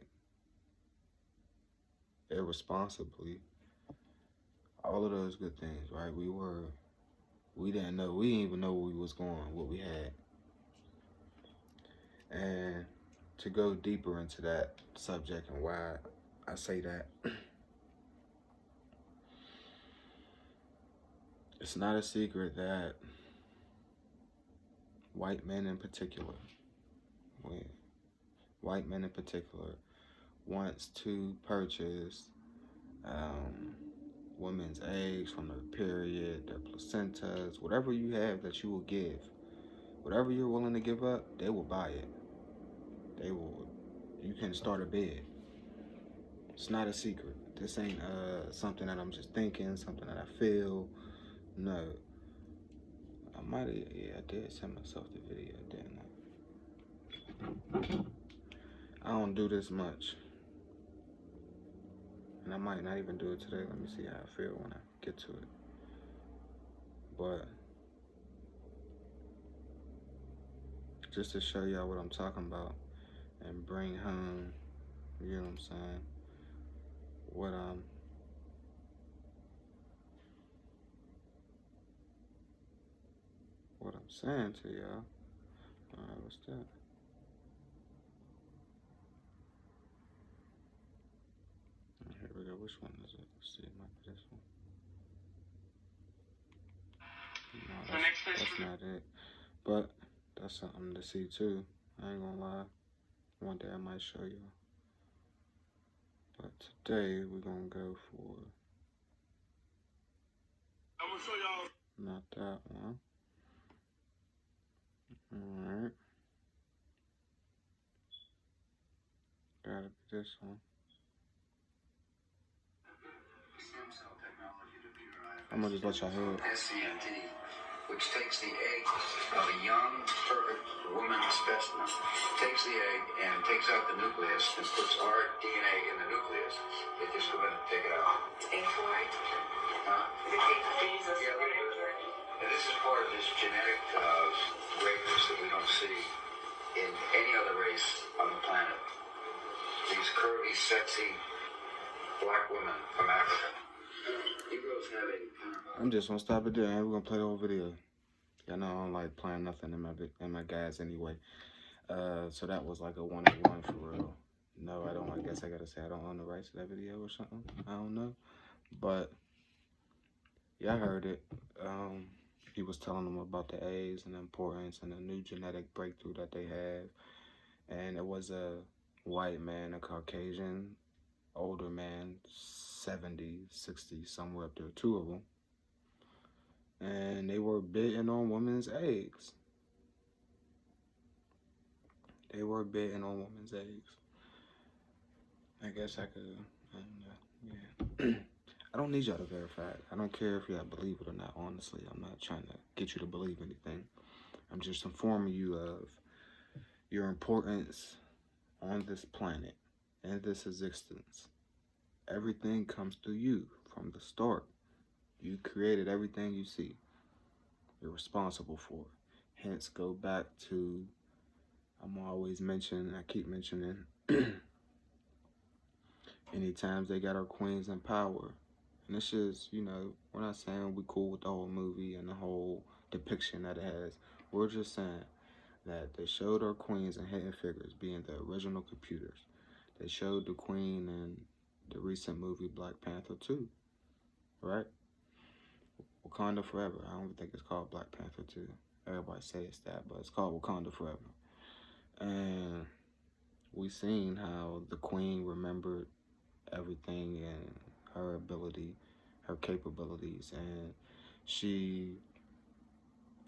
Speaker 1: Irresponsibly, all of those good things, right? We didn't even know where we was going, what we had. And to go deeper into that subject and why I say that, it's not a secret that white men in particular, wants to purchase women's eggs from their period, their placentas, whatever you have that you will give. Whatever you're willing to give up, they will buy it. You can start a bid. It's not a secret. This ain't something that I'm just thinking, something that I feel. No. I did send myself the video, didn't I? I don't do this much. And I might not even do it today. Let me see how I feel when I get to it. But just to show y'all what I'm talking about and bring home, you know what I'm saying, what I'm saying to y'all. Alright, what's that? Here we go. Which one is it? Let's see. It might be this one. No, that's not it. But that's something to see too. I ain't gonna lie. One day I might show you. But today we're gonna go for. I'm gonna show y'all. Not that one. Alright. Gotta be this one. I'm gonna just let y'all hear it.
Speaker 2: SCNT, which takes the egg of a young, perfect woman specimen, takes the egg and takes out the nucleus and puts our DNA in the nucleus. They just go ahead and take it out. A4? Huh? Yeah, and this is part of this genetic greatness that we don't see in any other race on the planet. These curvy, sexy black women from Africa. Negroes have a...
Speaker 1: I'm just gonna stop it there and we're gonna play the whole video. Y'all know I don't like playing nothing in my guys anyway. So that was like a 1-on-1 for real. No, I don't. I guess I gotta say I don't own the rights to that video or something. I don't know. But yeah, I heard it. He was telling them about the eggs and the importance and the new genetic breakthrough that they have. And it was a white man, a Caucasian, older man, 70, 60, somewhere up there, 2 of them. And they were bidding on women's eggs. They were bidding on women's eggs. I guess I could, I don't know, yeah. I don't need y'all to verify it. I don't care if y'all believe it or not, honestly. I'm not trying to get you to believe anything. I'm just informing you of your importance on this planet and this existence. Everything comes through you from the start. You created everything you see. You're responsible for it. Hence, go back to, I'm always mentioning, I keep mentioning, anytime they got our queens in power. And it's just, you know, we're not saying we cool with the whole movie and the whole depiction that it has. We're just saying that they showed our queens in Hidden Figures being the original computers. They showed the queen in the recent movie Black Panther 2, right? Wakanda Forever. I don't think it's called Black Panther 2. Everybody says it's that, but it's called Wakanda Forever. And we seen how the queen remembered everything and her ability, her capabilities, and she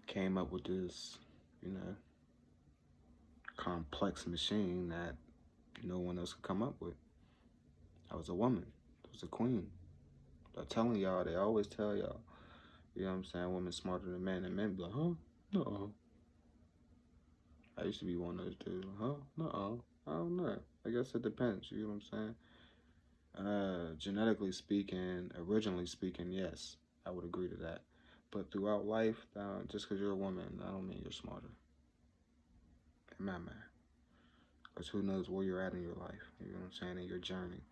Speaker 1: came up with this, you know, complex machine that no one else could come up with. I was a woman. I was a queen. They're telling y'all, they always tell y'all, you know what I'm saying, women smarter than men, and men be like, huh? No. I used to be one of those dudes. Huh? No. I don't know. I guess it depends, you know what I'm saying? Genetically speaking, originally speaking, yes, I would agree to that. But throughout life, just because you're a woman, I don't mean you're smarter. It might matter. Because who knows where you're at in your life, you know what I'm saying, in your journey.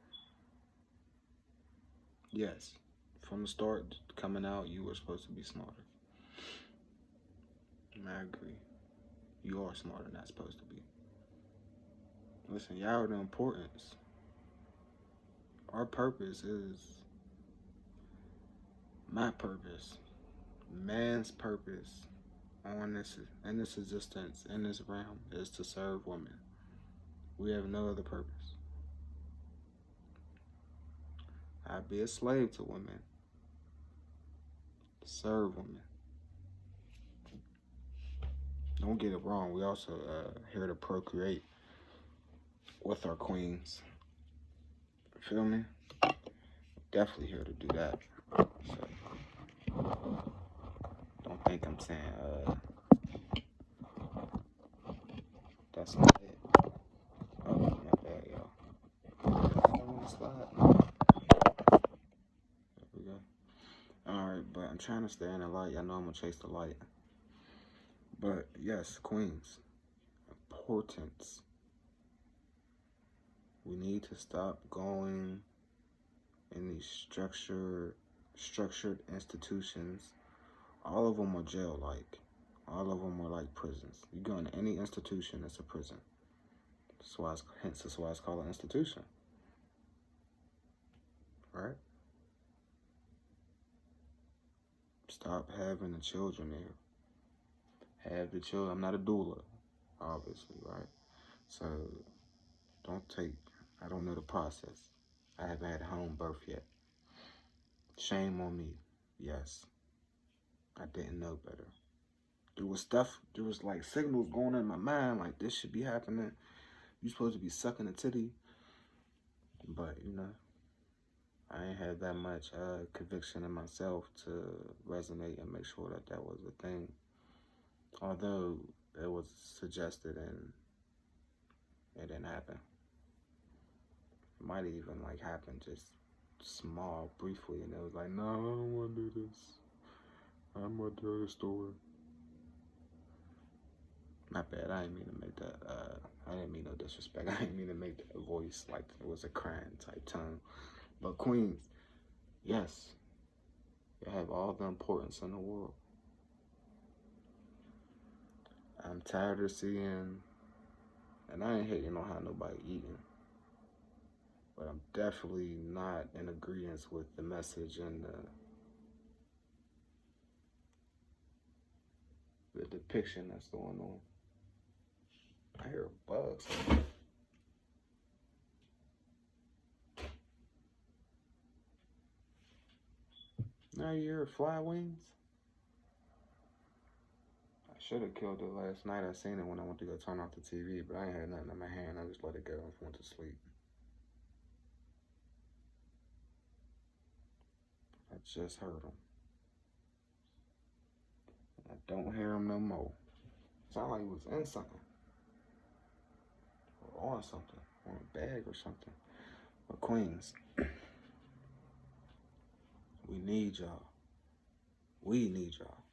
Speaker 1: Yes, from the start, coming out, you were supposed to be smarter. And I agree. You are smarter than that's supposed to be. Listen, y'all are the importance. Our purpose is my purpose, man's purpose on this, in this existence, in this realm, is to serve women. We have no other purpose. I'd be a slave to women, serve women. Don't get it wrong, we also here to procreate with our queens. Feel me? Definitely here to do that. So, don't think I'm saying that's not it. Oh, my bad, y'all. I don't want to slide. There we go. Alright, but I'm trying to stay in the light. I know I'm going to chase the light. But, yes, queens. Importance. We need to stop going in these structured institutions. All of them are jail-like. All of them are like prisons. You go into any institution, it's a prison. That's why it's called an institution. Right? Stop having the children there. Have the children. I'm not a doula, obviously, right? So I don't know the process. I haven't had a home birth yet. Shame on me. Yes, I didn't know better. There was like signals going in my mind, like this should be happening. You supposed to be sucking a titty. But, I ain't had that much conviction in myself to resonate and make sure that that was a thing. Although it was suggested and it didn't happen. It might have even like happened just small, briefly, and it was like, no, I don't want to do this. I'm going to tell the story. Not bad. I didn't mean to make that. I didn't mean no disrespect. I didn't mean to make that voice like it was a crying type tone. But Queens, yes, you have all the importance in the world. I'm tired of seeing, and I ain't hating on how nobody eating, but I'm definitely not in agreement with the message and the depiction that's going on. I hear bugs. Now you hear fly wings? I should have killed it last night. I seen it when I went to go turn off the TV, but I ain't had nothing in my hand. I just let it go and went to sleep. I just heard them. I don't hear them no more. Sound like he was in something. Or on something. On a bag or something. But Queens, we need y'all. We need y'all.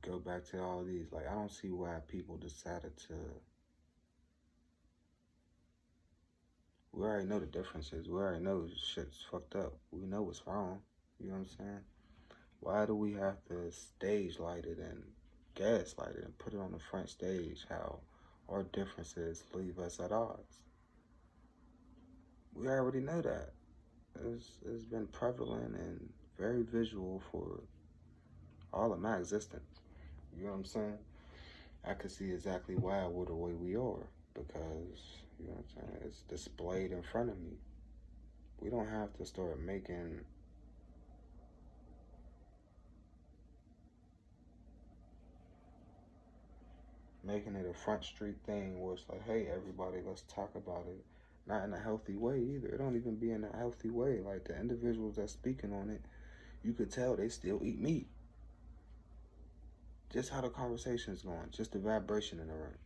Speaker 1: Go back to all these. Like, I don't see why people decided to. We already know the differences. We already know shit's fucked up. We know what's wrong. You know what I'm saying? Why do we have to stage light it and gaslight it and put it on the front stage how our differences leave us at odds? We already know that. It's been prevalent and very visual for all of my existence. You know what I'm saying? I could see exactly why we're the way we are because, you know what I'm saying, it's displayed in front of me. We don't have to start making it a front street thing where it's like, hey, everybody, let's talk about it. Not in a healthy way either. It don't even be in a healthy way. Like, the individuals that's speaking on it, you could tell they still eat meat. Just how the conversation's going. Just the vibration in the room.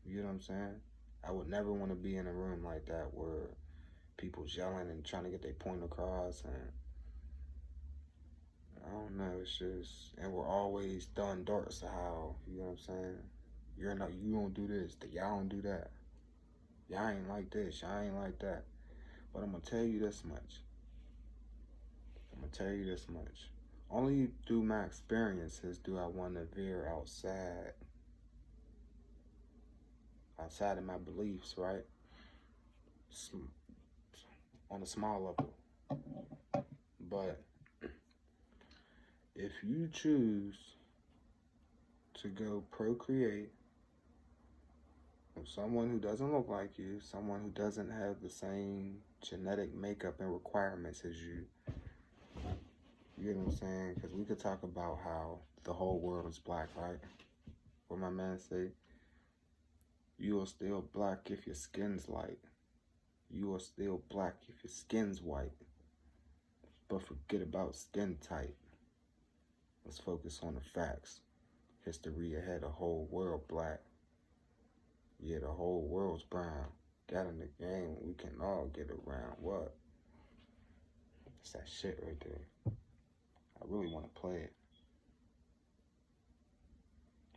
Speaker 1: You know what I'm saying? I would never want to be in a room like that where people's yelling and trying to get their point across, and I don't know, it's just, and we're always throwing darts to how, you know what I'm saying? You don't do this, y'all don't do that. Y'all ain't like this, y'all ain't like that. But I'm gonna tell you this much. Only through my experiences do I want to veer outside of my beliefs, right? On a small level. But if you choose to go procreate with someone who doesn't look like you, someone who doesn't have the same genetic makeup and requirements as you, you know what I'm saying? Because we could talk about how the whole world is black, right? What my man say? You are still black if your skin's light. You are still black if your skin's white. But forget about skin tight. Let's focus on the facts. History had the whole world black. Yeah, the whole world's brown. Got in the game, we can all get around. What? It's that shit right there. I really want to play it.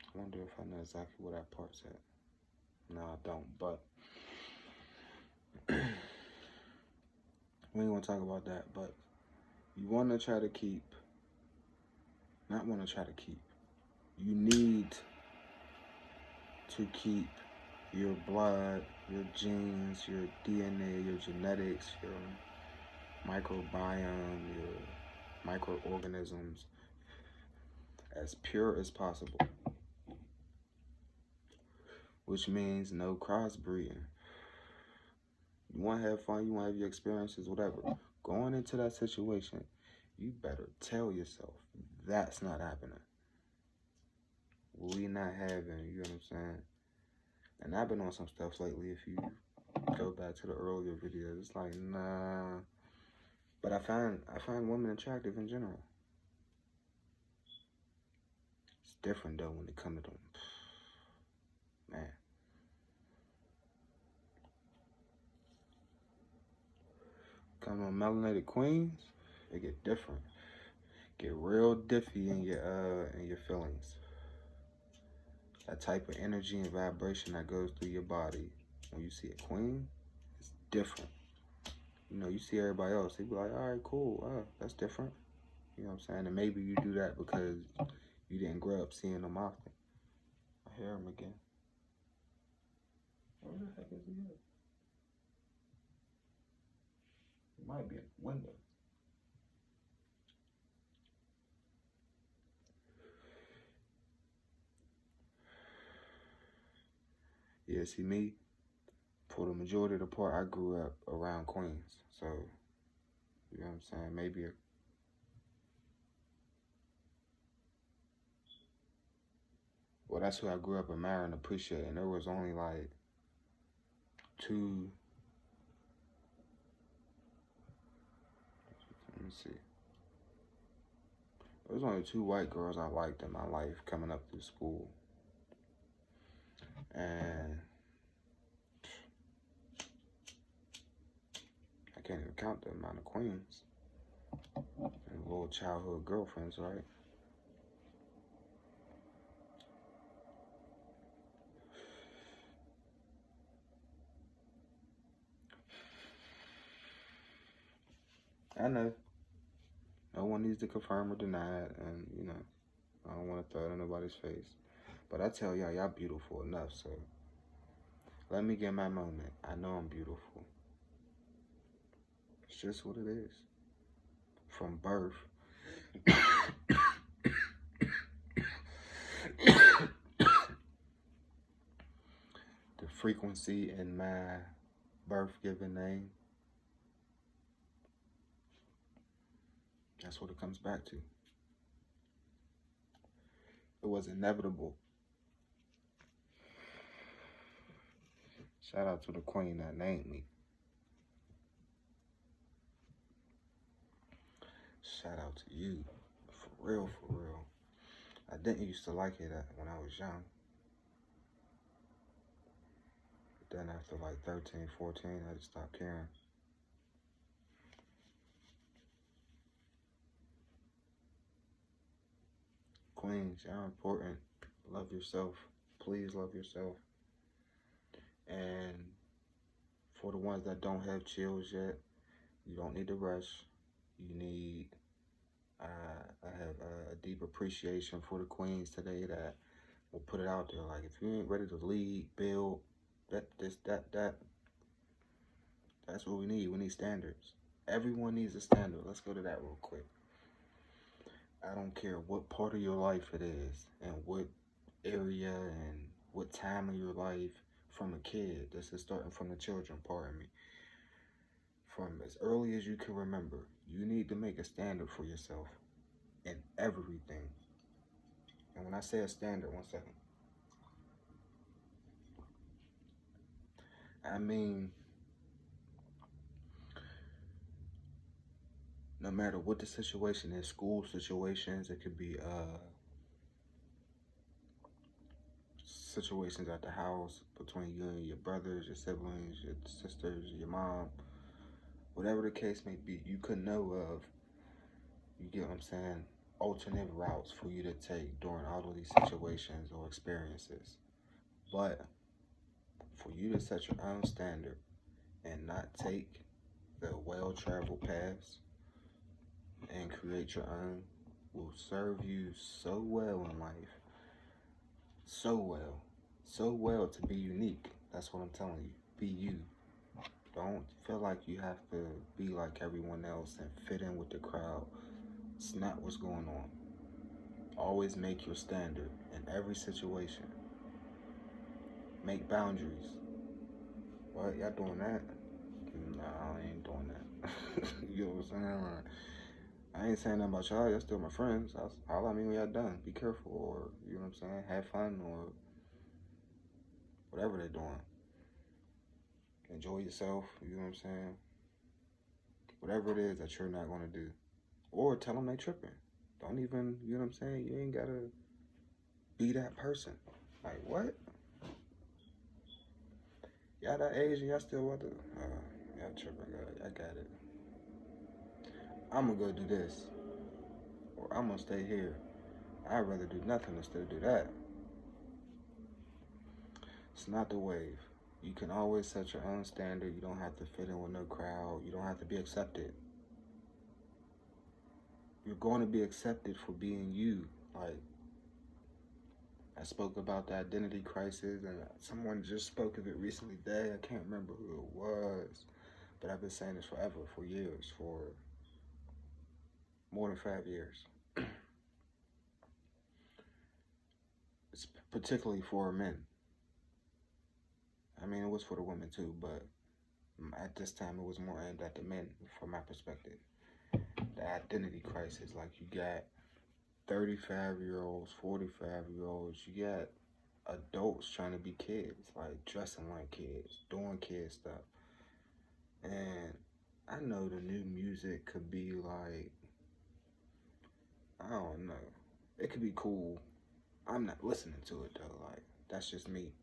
Speaker 1: I wonder if I know exactly where that part's at. No, I don't, but we ain't gonna talk about that. But you want to try to keep, you need to keep your blood, your genes, your DNA, your genetics, your microbiome, your microorganisms as pure as possible. which means no crossbreeding. You want to have fun, you want to have your experiences, whatever. Going into that situation, you better tell yourself that's not happening. We not having, you know what I'm saying? And I've been on some stuff lately. If you go back to the earlier videos, it's like, nah. But I find women attractive in general. It's different though when it comes to them. Man. Come on, melanated queens, they get different. Get real diffy in your feelings. That type of energy and vibration that goes through your body when you see a queen, it's different. You know, you see everybody else, they be like, all right, cool, that's different. You know what I'm saying? And maybe you do that because you didn't grow up seeing them often. I hear him again. Where the heck is he at? He might be in the window. Yeah, see me, for the majority of the part, I grew up around queens. So, you know what I'm saying? Maybe well, that's who I grew up admiring and appreciating. There was only like two, let me see. There was only two white girls I liked in my life coming up through school. And I can't even count the amount of queens and little childhood girlfriends, right? I know. No one needs to confirm or deny it, and, you know, I don't want to throw it in nobody's face. But I tell y'all, y'all beautiful enough, so let me get my moment. I know I'm beautiful. It's just what it is. From birth. The frequency in my birth-given name. That's what it comes back to. It was inevitable. Shout out to the queen that named me. Shout out to you. For real, for real. I didn't used to like it when I was young. But then after like 13, 14, I just stopped caring. Queens, y'all important. Love yourself. Please love yourself. And for the ones that don't have chills yet, you don't need to rush. You need, I have a deep appreciation for the queens today that will put it out there. Like, if you ain't ready to lead, build, that's what we need. We need standards. Everyone needs a standard. Let's go to that real quick. I don't care what part of your life it is and what area and what time of your life. From a kid, this is starting from the children part of me. From as early as you can remember, you need to make a standard for yourself in everything. And when I say a standard, 1 second, I mean, no matter what the situation is, school situations, it could be situations at the house between you and your brothers, your siblings, your sisters, your mom, whatever the case may be, you could know of, you get what I'm saying, alternate routes for you to take during all of these situations or experiences. But for you to set your own standard and not take the well-traveled paths and create your own will serve you so well in life. So well to be unique. That's what I'm telling you. Be you. Don't feel like you have to be like everyone else and fit in with the crowd. It's not what's going on. Always make your standard in every situation. make boundaries. What, y'all doing that? Nah, I ain't doing that. You know what I'm saying? Like, I ain't saying nothing about y'all. Y'all still my friends. All I mean when y'all done. Be careful, or you know what I'm saying? Have fun, or whatever they're doing. Enjoy yourself. You know what I'm saying? Whatever it is that you're not gonna do, or tell them they tripping. Don't even, you know what I'm saying? You ain't gotta be that person. Like what? Y'all that age and y'all still what the? Y'all tripping, God. I got it. I'm gonna go do this, or I'm gonna stay here. I'd rather do nothing instead of do that. It's not the wave. You can always set your own standard. You don't have to fit in with no crowd. You don't have to be accepted. You're going to be accepted for being you. Like, I spoke about the identity crisis, and someone just spoke of it recently today. I can't remember who it was, but I've been saying this forever, for years, for more than 5 years. It's particularly for men. I mean, it was for the women too, but at this time it was more aimed at the men, from my perspective. The identity crisis, like you got 35-year-olds, 45-year-olds, you got adults trying to be kids, like dressing like kids, doing kid stuff. And I know the new music could be like, I don't know, it could be cool. I'm not listening to it though, like, that's just me.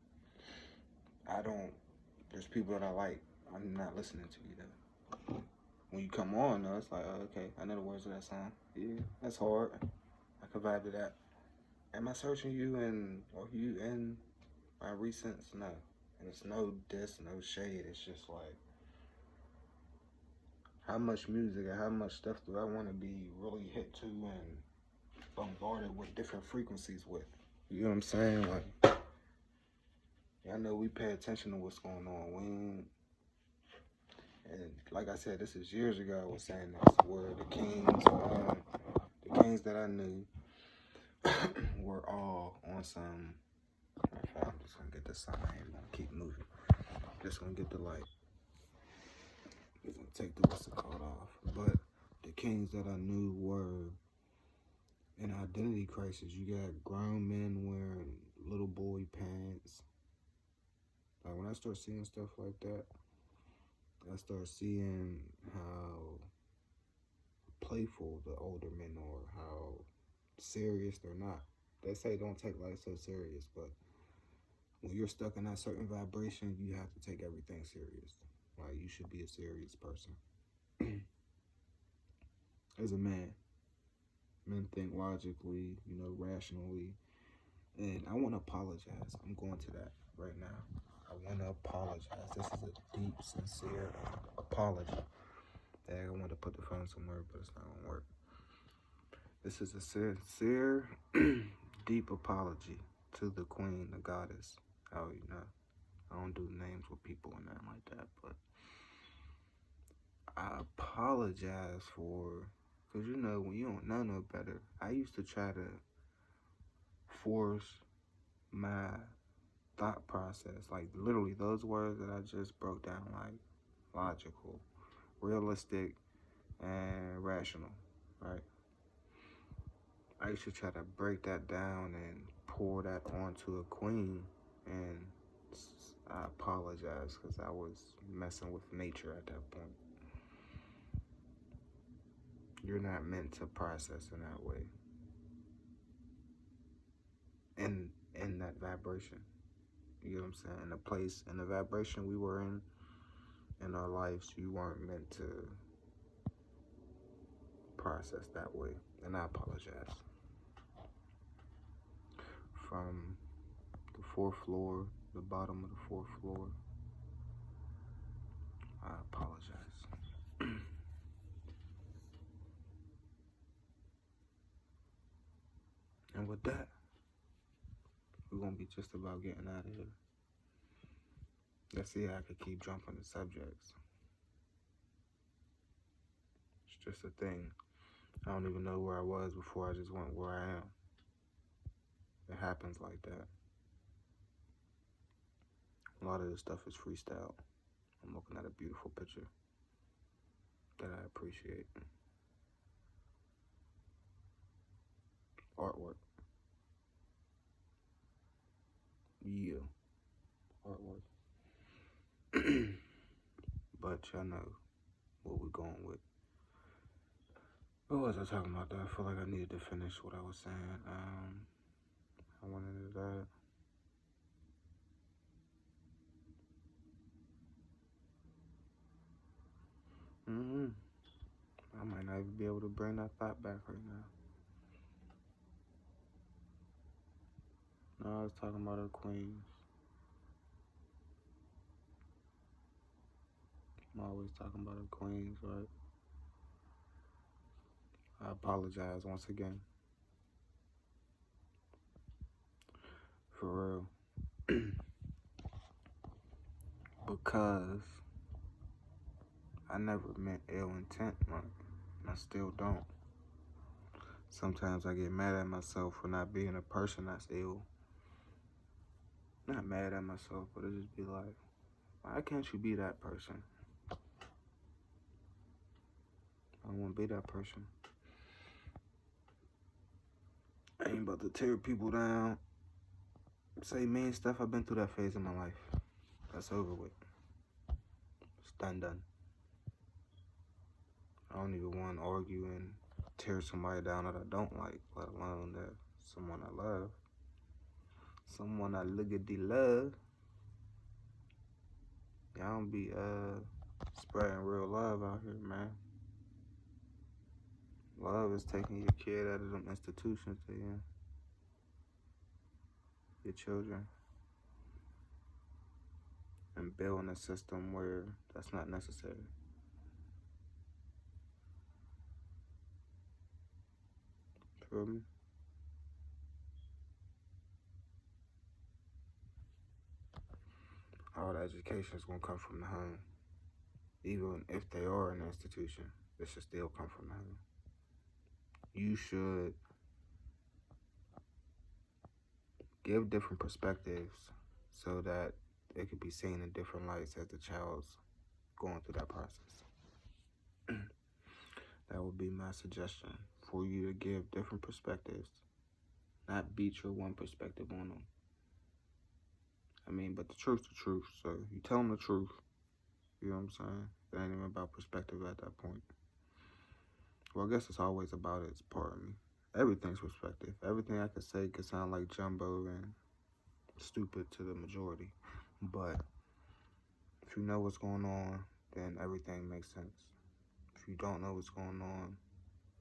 Speaker 1: There's people that I like, I'm not listening to you though. When you come on though, it's like, oh, okay, I know the words of that song. Yeah, that's hard. I can vibe to that. Am I searching you or you in my recents? No. And it's no diss, no shade. It's just like, how much music and how much stuff do I want to be really hit to and bombarded with different frequencies with? You know what I'm saying? Like, I know we pay attention to what's going on. And like I said, this is years ago I was saying this, where the kings that I knew were all on some, I'm just gonna get the sign, I'm gonna keep moving. Just gonna get the light. We're gonna take the what's it called off. But the kings that I knew were in identity crisis. You got grown men wearing little boy pants. Like when I start seeing stuff like that, I start seeing how playful the older men are, how serious they're not. They say don't take life so serious, but when you're stuck in that certain vibration, you have to take everything serious. Like, you should be a serious person. As a man, men think logically, rationally. And I want to apologize. I'm going to that right now. I want to apologize. This is a deep, sincere apology. I want to put the phone somewhere, but it's not going to work. This is a sincere, deep apology to the queen, the goddess. How I don't do names with people and nothing like that, but I apologize because when you don't know no better, I used to try to force my thought process, like literally those words that I just broke down, like logical, realistic, and rational, right? I used to try to break that down and pour that onto a queen, and I apologize because I was messing with nature at that point. You're not meant to process in that way. In that vibration. You know what I'm saying? The place and the vibration we were in our lives, you weren't meant to process that way. And I apologize. From the fourth floor, the bottom of the fourth floor, I apologize. And with that, we're going to be just about getting out of here. Let's see how I can keep jumping the subjects. It's just a thing. I don't even know where I was before I just went where I am. It happens like that. A lot of this stuff is freestyle. I'm looking at a beautiful picture that I appreciate. Artwork. Yeah. Artwork. But y'all know what we're going with. What was I talking about though? I feel like I needed to finish what I was saying. I went into that. I might not even be able to bring that thought back right now. No, I was talking about our queens. I'm always talking about our queens, right? I apologize once again. For real. Because I never meant ill intent, man. And I still don't. Sometimes I get mad at myself for not being a person that's ill. Not mad at myself, but it just be like, why can't you be that person? I don't want to be that person. I ain't about to tear people down. Say mean stuff. I've been through that phase in my life. That's over with. It's done. I don't even want to argue and tear somebody down that I don't like, let alone that someone I love. Someone I look at the love. Y'all don't be spreading real love out here, man. Love is taking your kid out of them institutions to you. Your children. And building a system where that's not necessary. Feel me? All the education is going to come from the home. Even if they are an institution, it should still come from the home. You should give different perspectives so that it could be seen in different lights as the child's going through that process. That would be my suggestion, for you to give different perspectives, not beat your one perspective on them. I mean, but the truth's the truth, so you tell them the truth. You know what I'm saying? It ain't even about perspective at that point. Well, I guess it's always about its part of me. Everything's perspective. Everything I could say could sound like jumbo and stupid to the majority. But if you know what's going on, then everything makes sense. If you don't know what's going on,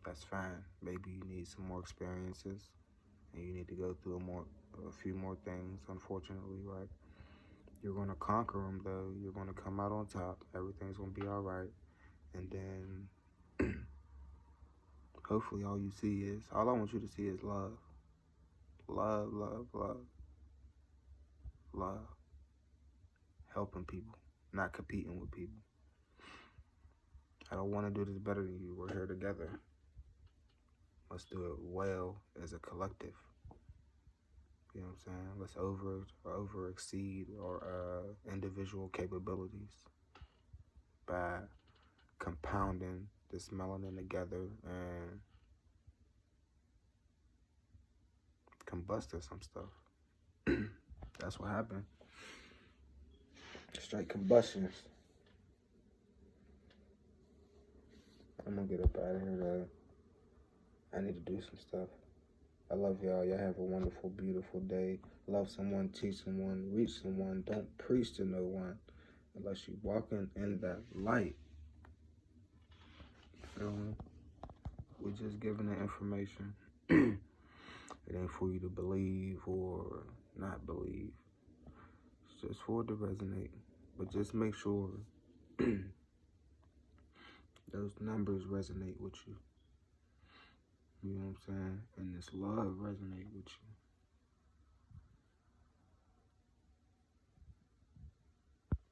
Speaker 1: that's fine. Maybe you need some more experiences and you need to go through a few more things, unfortunately, right? You're going to conquer them, though. You're going to come out on top. Everything's going to be all right. And then hopefully all I want you to see is love. Love, love, love. Love. Helping people, not competing with people. I don't want to do this better than you. We're here together. Let's do it well as a collective. You know what I'm saying? Let's over exceed our individual capabilities by compounding this melanin together and combusting some stuff. That's what happened. Straight combustions. I'm gonna get up out of here though. I need to do some stuff. I love y'all. Y'all have a wonderful, beautiful day. Love someone, teach someone, reach someone. Don't preach to no one unless you're walking in that light. Feel me? We're just giving the information. It ain't for you to believe or not believe. It's just for it to resonate. But just make sure those numbers resonate with you. You know what I'm saying? And this love resonate with you.